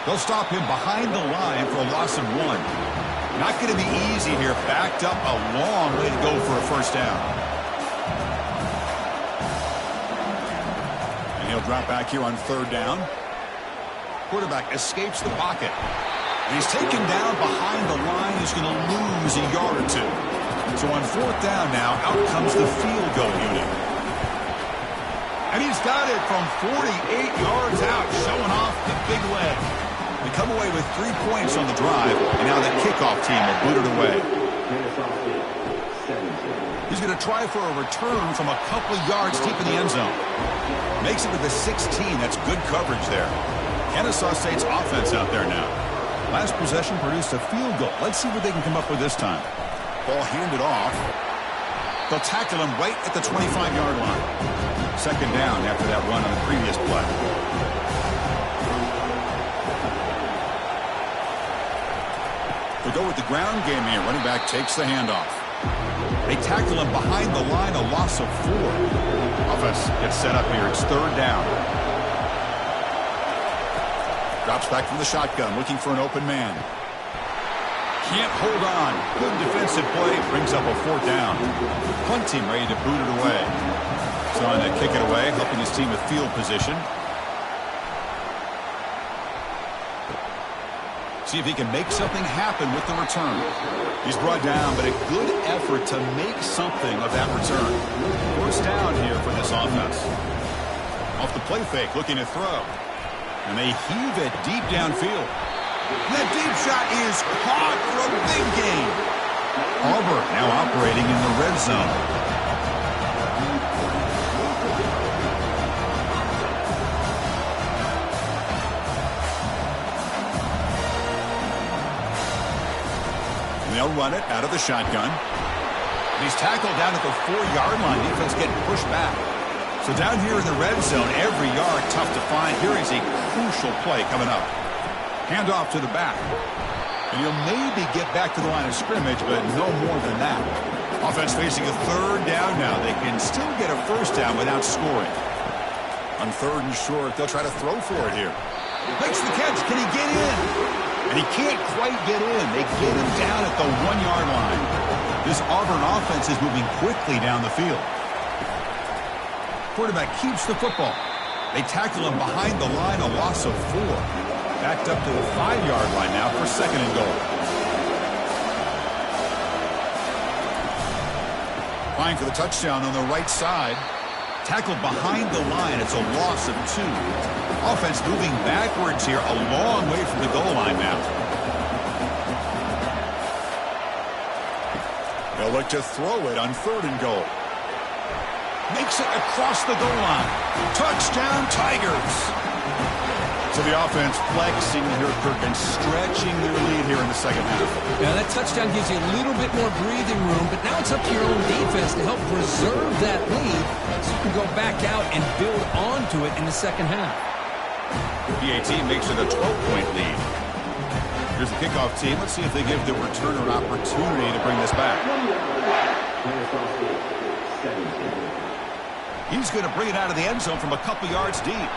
Speaker 1: They'll stop him behind the line for a loss of 1. Not going to be easy here. Backed up a long way to go for a first down. And he'll drop back here on 3rd down. Quarterback escapes the pocket. And he's taken down behind the line. He's going to lose a yard or 2. So on 4th down now, out comes the field goal unit. And he's got it from 48 yards out, showing off the big leg. They come away with 3 points on the drive, and now the kickoff team will boot it away. He's going to try for a return from a couple of yards deep in the end zone. Makes it to the 16. That's good coverage there. Ncaa State's offense out there now. Last possession produced a field goal. Let's see what they can come up with this time. Ball handed off. They'll tackle him right at the 25-yard line. 2nd down after that run on the previous play. They go with the ground game here. Running back takes the handoff. They tackle him behind the line, a loss of 4. Offense gets set up here. It's 3rd down. Drops back from the shotgun, looking for an open man. Can't hold on. Good defensive play. Brings up a 4th down. Punt team ready to boot it away. So on to kick it away, helping his team with field position. See if he can make something happen with the return. He's brought down, but a good effort to make something of that return. First down here for this offense. Off the play fake, looking to throw. And they heave it deep downfield. That deep shot is caught for a big gain. Auburn now operating in the red zone. They'll run it out of the shotgun. He's tackled down at the 4-yard line. Defense getting pushed back. So down here in the red zone, every yard tough to find. Here is a crucial play coming up. Handoff to the back. And he'll maybe get back to the line of scrimmage, but no more than that. Offense facing a 3rd down now. They can still get a first down without scoring. On 3rd and short, they'll try to throw for it here. Makes the catch. Can he get in? And he can't quite get in. They get him down at the 1-yard line. This Auburn offense is moving quickly down the field. Quarterback keeps the football. They tackle him behind the line, a loss of 4. Backed up to the 5-yard line now for 2nd and goal. Applying for the touchdown on the right side. Tackled behind the line. It's a loss of 2. Offense moving backwards here, a long way from the goal line now. They'll look to throw it on 3rd and goal. Makes it across the goal line. Touchdown, Tigers. So the offense flexing here, Kirk, and stretching their lead here in the second half.
Speaker 2: Yeah, that touchdown gives you a little bit more breathing room, but now it's up to your own defense to help preserve that lead so you can go back out and build onto it in the second half.
Speaker 1: PAT makes it a 12-point lead. Here's the kickoff team. Let's see if they give the returner an opportunity to bring this back. He's going to bring it out of the end zone from a couple yards deep.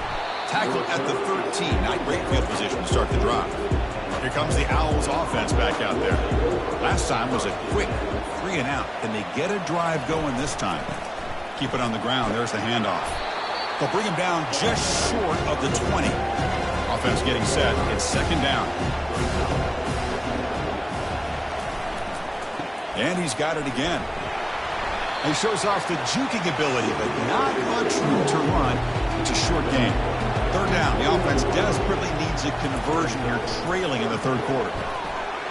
Speaker 1: Tackle at the 13. Not great field position to start the drive. Here comes the Owls offense back out there. Last time was a quick 3 and out. Can they get a drive going this time? Keep it on the ground. There's the handoff. They'll bring him down just short of the 20. Offense getting set. It's second down. And he's got it again. He shows off the juking ability, but not much room to run. It's a short game. 3rd down. The offense desperately needs a conversion here, trailing in the 3rd quarter.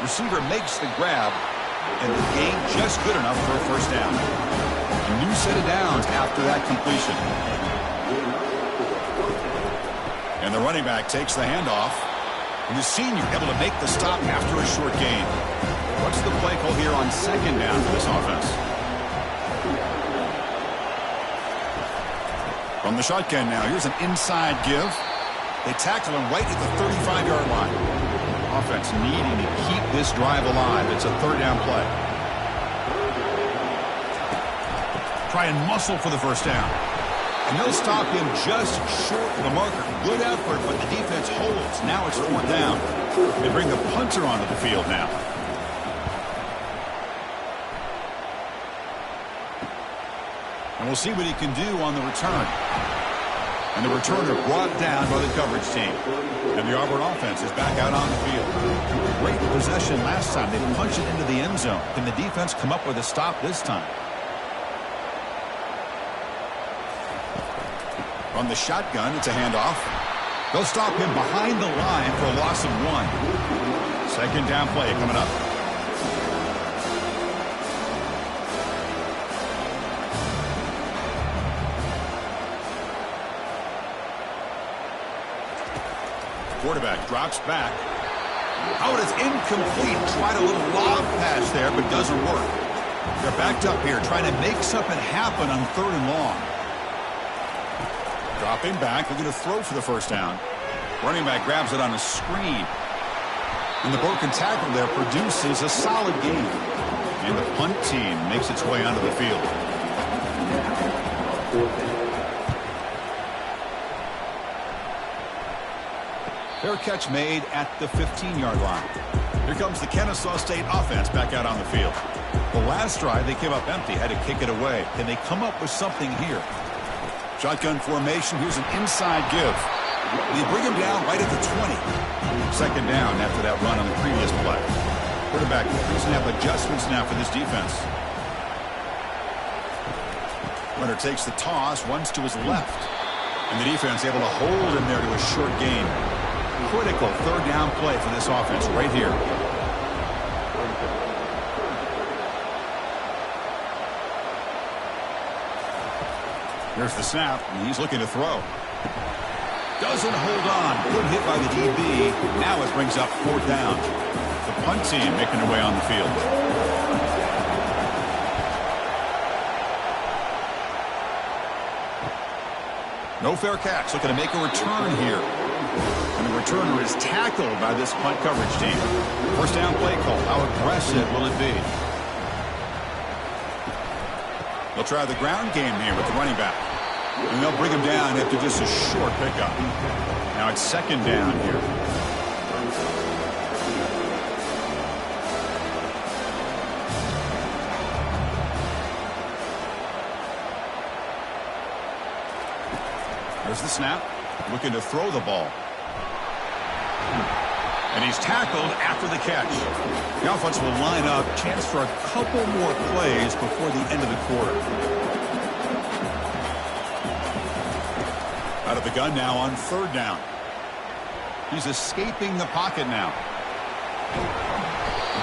Speaker 1: Receiver makes the grab, and the gain just good enough for a 1st down. A new set of downs after that completion. And the running back takes the handoff. And the senior able to make the stop after a short gain. What's the play call here on 2nd down for this offense? From the shotgun now, here's an inside give. They tackle him right at the 35-yard line. Offense needing to keep this drive alive. It's a 3rd down play. Try and muscle for the 1st down. And they'll stop him just short of the marker. Good effort, but the defense holds. Now it's 4th down. They bring the punter onto the field now. And we'll see what he can do on the return. And the returner brought down by the coverage team. And the Auburn offense is back out on the field. Great possession last time. They punched it into the end zone. Can the defense come up with a stop this time? From the shotgun, it's a handoff. They'll stop him behind the line for a loss of 1. 2nd down play coming up. Quarterback drops back. Out is incomplete. Tried a little lob pass there, but doesn't work. They're backed up here, trying to make something happen on 3rd and long. Dropping back. They're going to throw for the 1st down. Running back grabs it on a screen. And the broken tackle there produces a solid gain. And the punt team makes its way onto the field. Fair catch made at the 15-yard line. Here comes the Kennesaw State offense back out on the field. The last drive, they came up empty, had to kick it away. Can they come up with something here? Shotgun formation. Here's an inside give. They bring him down right at the 20. 2nd down after that run on the previous play. Quarterback doesn't have adjustments now for this defense. Runner takes the toss, runs to his left. And the defense able to hold him there to a short gain. Critical 3rd down play for this offense right here. Here's the snap, and he's looking to throw. Doesn't hold on. Good hit by the DB. Now it brings up 4th down. The punt team making their way on the field. No fair catch. Looking to make a return here. And the returner is tackled by this punt coverage team. 1st down play call. How aggressive will it be? They'll try the ground game here with the running back. And they'll bring him down after just a short pickup. Now it's 2nd down here. There's the snap. Looking to throw the ball. And he's tackled after the catch. The offense will line up. Chance for a couple more plays before the end of the quarter. Out of the gun now on 3rd down. He's escaping the pocket now.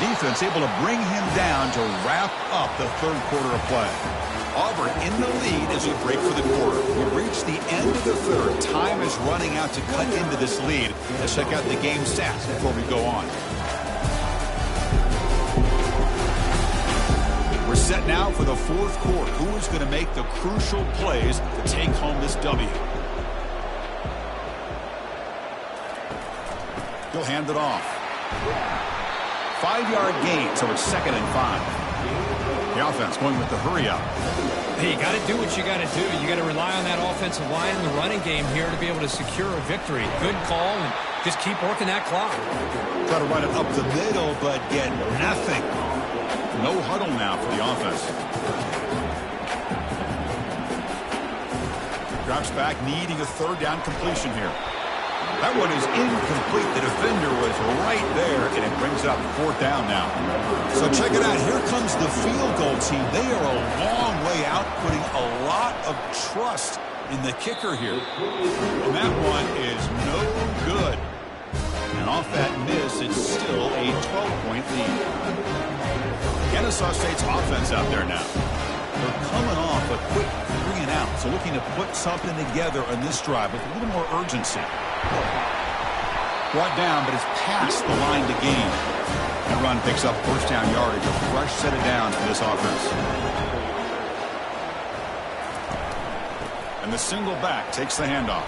Speaker 1: Defense able to bring him down to wrap up the 3rd quarter of play. Auburn in the lead as we break for the quarter. We reach the end of the 3rd. Time is running out to cut into this lead. Let's check out the game stats before we go on. We're set now for the 4th quarter. Who is going to make the crucial plays to take home this W? He'll hand it off. 5-yard gain, so it's 2nd and 5. The offense going with the hurry up.
Speaker 3: Hey, you got to do what you got to do. You got to rely on that offensive line and the running game here to be able to secure a victory. Good call, and just keep working that clock.
Speaker 1: Try to run it up the middle, but get nothing. No huddle now for the offense. Drops back, needing a 3rd down completion here. That one is incomplete. The defender was right there, and it brings up 4th down now. So check it out. Here comes the field goal team. They are a long way out, putting a lot of trust in the kicker here. And that one is no good. And off that miss, it's still a 12-point lead. Kennesaw State's offense out there now. They're coming off a quick 3 and out, so looking to put something together on this drive with a little more urgency. Brought down, but it's past the line to gain. And run picks up 1st down yardage, a fresh set of downs for this offense. And the single back takes the handoff.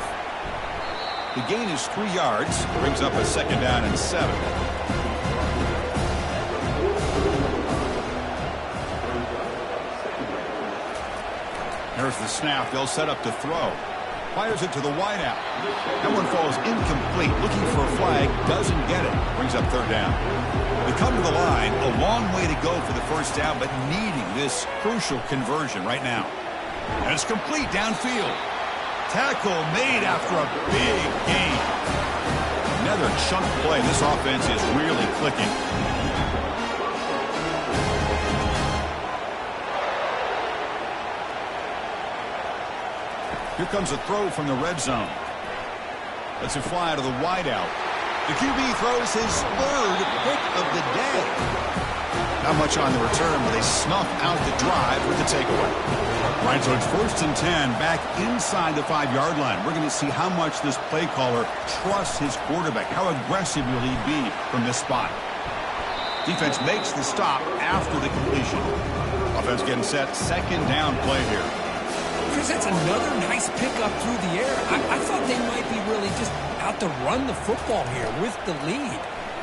Speaker 1: The gain is 3 yards, brings up a 2nd down and 7. There's the snap. They'll set up to throw. Fires it to the wideout. That one falls incomplete. Looking for a flag. Doesn't get it. Brings up 3rd down. They come to the line. A long way to go for the 1st down, but needing this crucial conversion right now. And it's complete downfield. Tackle made after a big gain. Another chunk play. This offense is really clicking. Here comes a throw from the red zone. Let's it fly to the wideout. The QB throws his 3rd pick of the day. Not much on the return, but they snuff out the drive with the takeaway. Right, so it's 1st and 10 back inside the 5-yard line. We're going to see how much this play caller trusts his quarterback. How aggressive will he be from this spot? Defense makes the stop after the completion. Offense getting set. 2nd down play here.
Speaker 3: Chris, that's another nice pickup through the air. I thought they might be really just out to run the football here with the lead.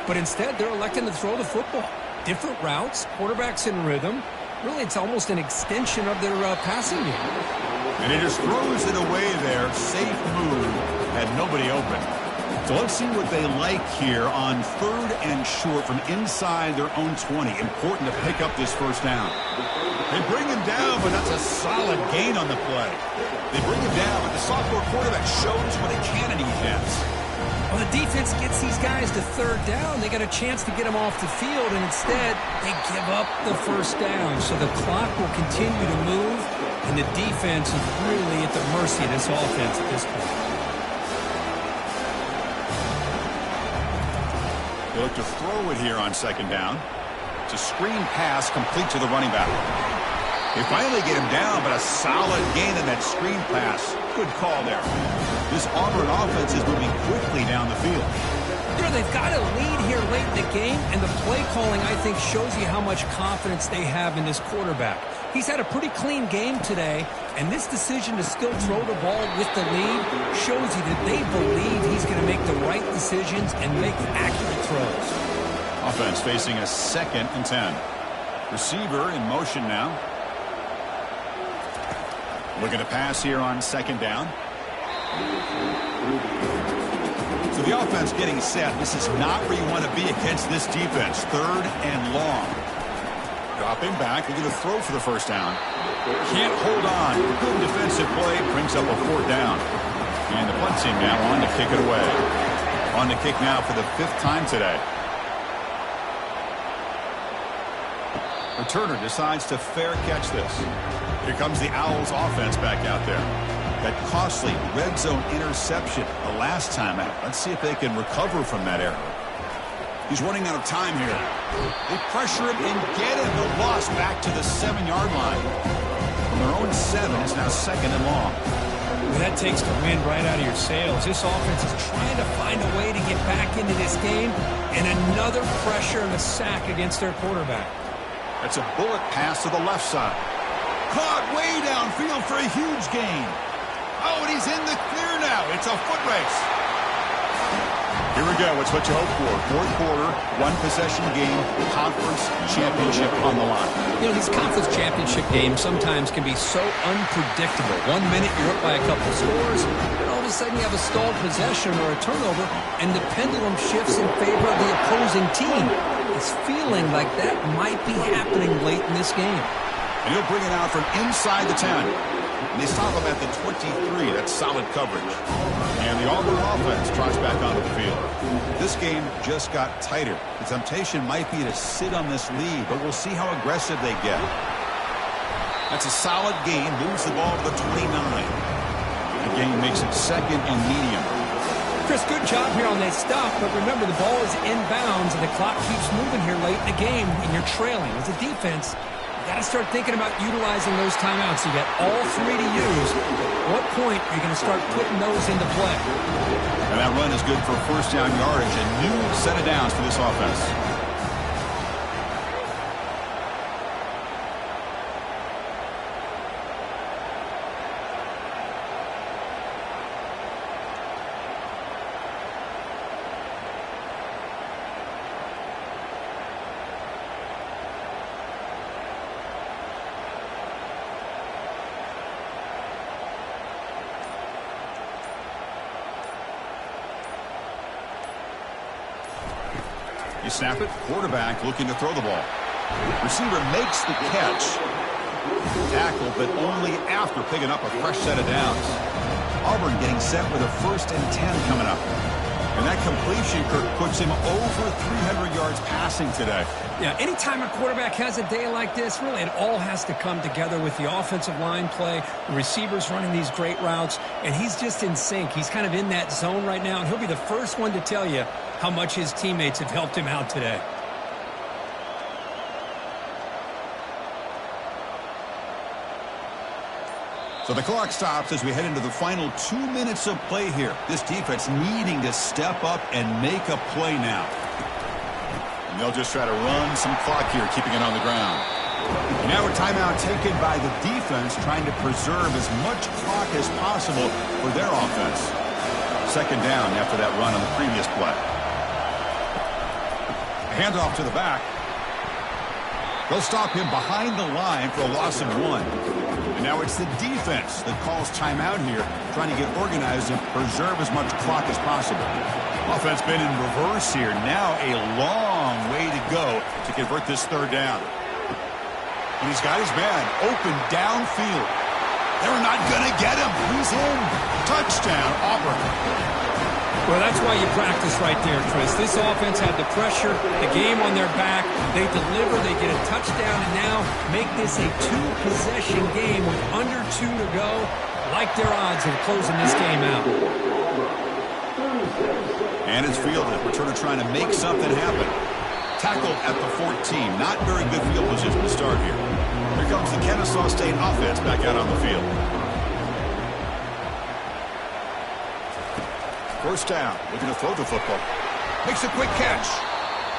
Speaker 3: But instead, they're electing to throw the football. Different routes, quarterbacks in rhythm. Really, it's almost an extension of their passing game.
Speaker 1: And he just throws it away there. Safe move. Had nobody open. So let's see what they like here on 3rd and short from inside their own 20. Important to pick up this 1st down. They bring him down, but that's a solid gain on the play. They bring him down, but the sophomore quarterback shows what a cannon he has.
Speaker 3: Well, the defense gets these guys to 3rd down. They got a chance to get them off the field, and instead they give up the 1st down. So the clock will continue to move, and the defense is really at the mercy of this offense at this point.
Speaker 1: They look to throw it here on 2nd down. It's a screen pass complete to the running back. They finally get him down, but a solid gain in that screen pass. Good call there. This Auburn offense is moving quickly down the field.
Speaker 3: You know, they've got a lead here late in the game, and the play calling, I think, shows you how much confidence they have in this quarterback. He's had a pretty clean game today, and this decision to still throw the ball with the lead shows you that they believe he's going to make the right decisions and make accurate throws.
Speaker 1: Offense facing a 2nd and 10. Receiver in motion now. Looking to pass here on 2nd down. So the offense getting set. This is not where you want to be against this defense. 3rd and long. Dropping back. They're going to throw for the 1st down. Can't hold on. Good defensive play. Brings up a 4th down. And the punt team now on to kick it away. On the kick now for the 5th time today. Returner decides to fair catch this. Here comes the Owls offense back out there. That costly red zone interception the last time out. Let's see if they can recover from that error. He's running out of time here. They pressure him and get him. The loss back to the 7-yard line. From their own 7, it's now 2nd and long.
Speaker 3: Well, that takes the wind right out of your sails. This offense is trying to find a way to get back into this game, and another pressure and a sack against their quarterback.
Speaker 1: That's a bullet pass to the left side. Caught way downfield for a huge gain. Oh, and he's in the clear now. It's a foot race. Here we go. It's what you hope for. 4th quarter, 1-possession game, conference championship on the line.
Speaker 2: You know, these conference championship games sometimes can be so unpredictable. 1 minute you're up by a couple scores, and all of a sudden you have a stalled possession or a turnover, and the pendulum shifts in favor of the opposing team. It's feeling like that might be happening late in this game.
Speaker 1: And he'll bring it out from inside the 10. And they stop him at the 23. That's solid coverage. And the Auburn offense trots back onto the field. This game just got tighter. The temptation might be to sit on this lead, but we'll see how aggressive they get. That's a solid gain. Moves the ball to the 29. The game makes it 2nd and medium.
Speaker 3: Chris, good job here on that stop, but remember the ball is inbounds and the clock keeps moving here late in the game and you're trailing. As a defense, you got to start thinking about utilizing those timeouts. You got all 3 to use. At what point are you going to start putting those into play?
Speaker 1: And that run is good for 1st down yardage. A new set of downs for this offense. You snap it. Quarterback looking to throw the ball. Receiver makes the catch. Tackle, but only after picking up a fresh set of downs. Auburn getting set with a 1st and 10 coming up. And that completion, Kirk, puts him over 300 yards passing today.
Speaker 3: Yeah, anytime a quarterback has a day like this, really it all has to come together with the offensive line play, the receivers running these great routes, and he's just in sync. He's kind of in that zone right now, and he'll be the first one to tell you how much his teammates have helped him out today.
Speaker 1: So the clock stops as we head into the final 2 minutes of play here. This defense needing to step up and make a play now. And they'll just try to run some clock here, keeping it on the ground. And now a timeout taken by the defense, trying to preserve as much clock as possible for their offense. 2nd down after that run on the previous play. Handoff to the back. They'll stop him behind the line for a loss of 1. And now it's the defense that calls timeout here, trying to get organized and preserve as much clock as possible. Offense been in reverse here. Now a long way to go to convert this 3rd down. And he's got his man open downfield. They're not going to get him. He's in. Touchdown, Auburn.
Speaker 3: Well, that's why you practice right there, Chris. This offense had the pressure, the game on their back. They deliver, they get a touchdown, and now make this a 2-possession game with under 2 to go. Like their odds of closing this game out.
Speaker 1: And it's fielded. Returner trying to make something happen. Tackled at the 14. Not very good field position to start here. Here comes the Ncaa State offense back out on the field. 1st down, looking to throw the football. Makes a quick catch.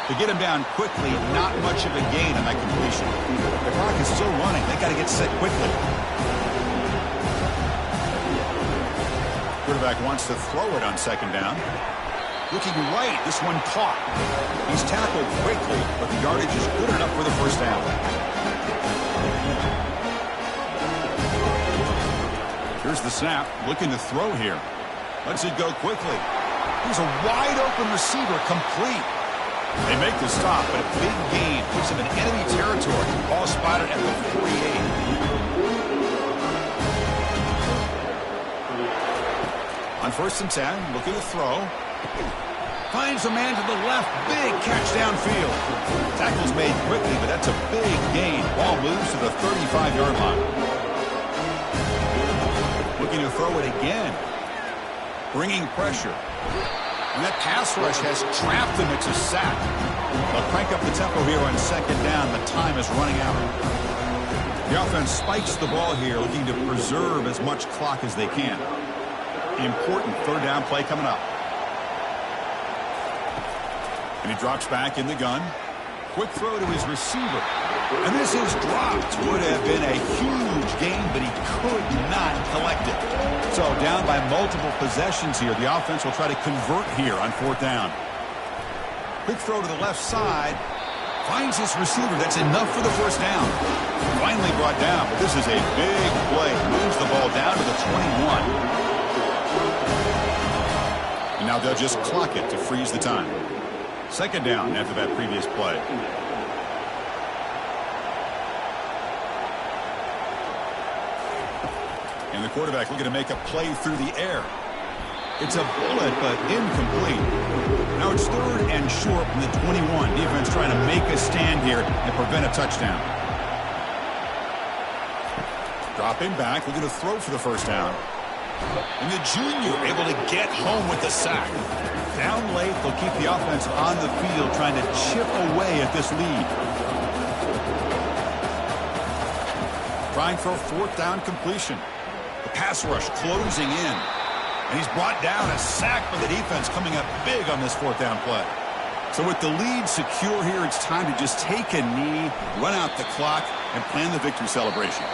Speaker 1: To get him down quickly, not much of a gain on that completion. The clock is still running. They got to get set quickly. Quarterback wants to throw it on 2nd down. Looking right, this one caught. He's tackled quickly, but the yardage is good enough for the 1st down. Here's the snap, looking to throw here. Lets it go quickly. He's a wide-open receiver, complete. They make the stop, but a big gain. Puts him in enemy territory. Ball spotted at the 48. On 1st and 10, looking to throw. Finds a man to the left. Big catch downfield. Tackle's made quickly, but that's a big gain. Ball moves to the 35-yard line. Looking to throw it again. Bringing pressure. And that pass rush has trapped him. It's a sack. They'll crank up the tempo here on second down. The time is running out. The offense spikes the ball here, looking to preserve as much clock as they can. Important third down play coming up. And he drops back in the gun. Quick throw to his receiver. And this is dropped. Would have been a huge gain, but he could not collect it. So down by multiple possessions here. The offense will try to convert here on fourth down. Quick throw to the left side. Finds his receiver. That's enough for the first down. Finally brought down, but this is a big play. Moves the ball down to the 21. And now they'll just clock it to freeze the time. Second down after that previous play. And the quarterback looking to make a play through the air. It's a bullet, but incomplete. Now it's third and short from the 21. Defense trying to make a stand here and prevent a touchdown. Dropping back, looking to throw for the first down. And the junior able to get home with the sack. Down late, they'll keep the offense on the field trying to chip away at this lead. Trying for a fourth down completion. The pass rush closing in. And he's brought down. A sack for the defense coming up big on this fourth down play. So with the lead secure here, it's time to just take a knee, run out the clock, and plan the victory celebration.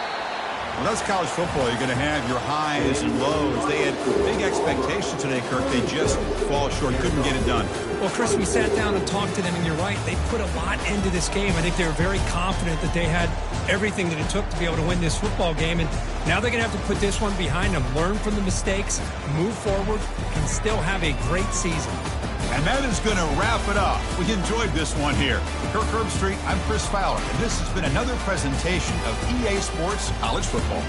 Speaker 1: Well, that's college football. You're going to have your highs and lows. They had big expectations today, Kirk. They just fall short. Couldn't get it done.
Speaker 3: Well, Chris, we sat down and talked to them, and you're right. They put a lot into this game. I think they were very confident that they had everything that it took to be able to win this football game. And now they're going to have to put this one behind them, learn from the mistakes, move forward, and still have a great season.
Speaker 1: And that is going to wrap it up. We enjoyed this one here. Kirk Herbstreit, I'm Chris Fowler, and this has been another presentation of EA Sports College Football.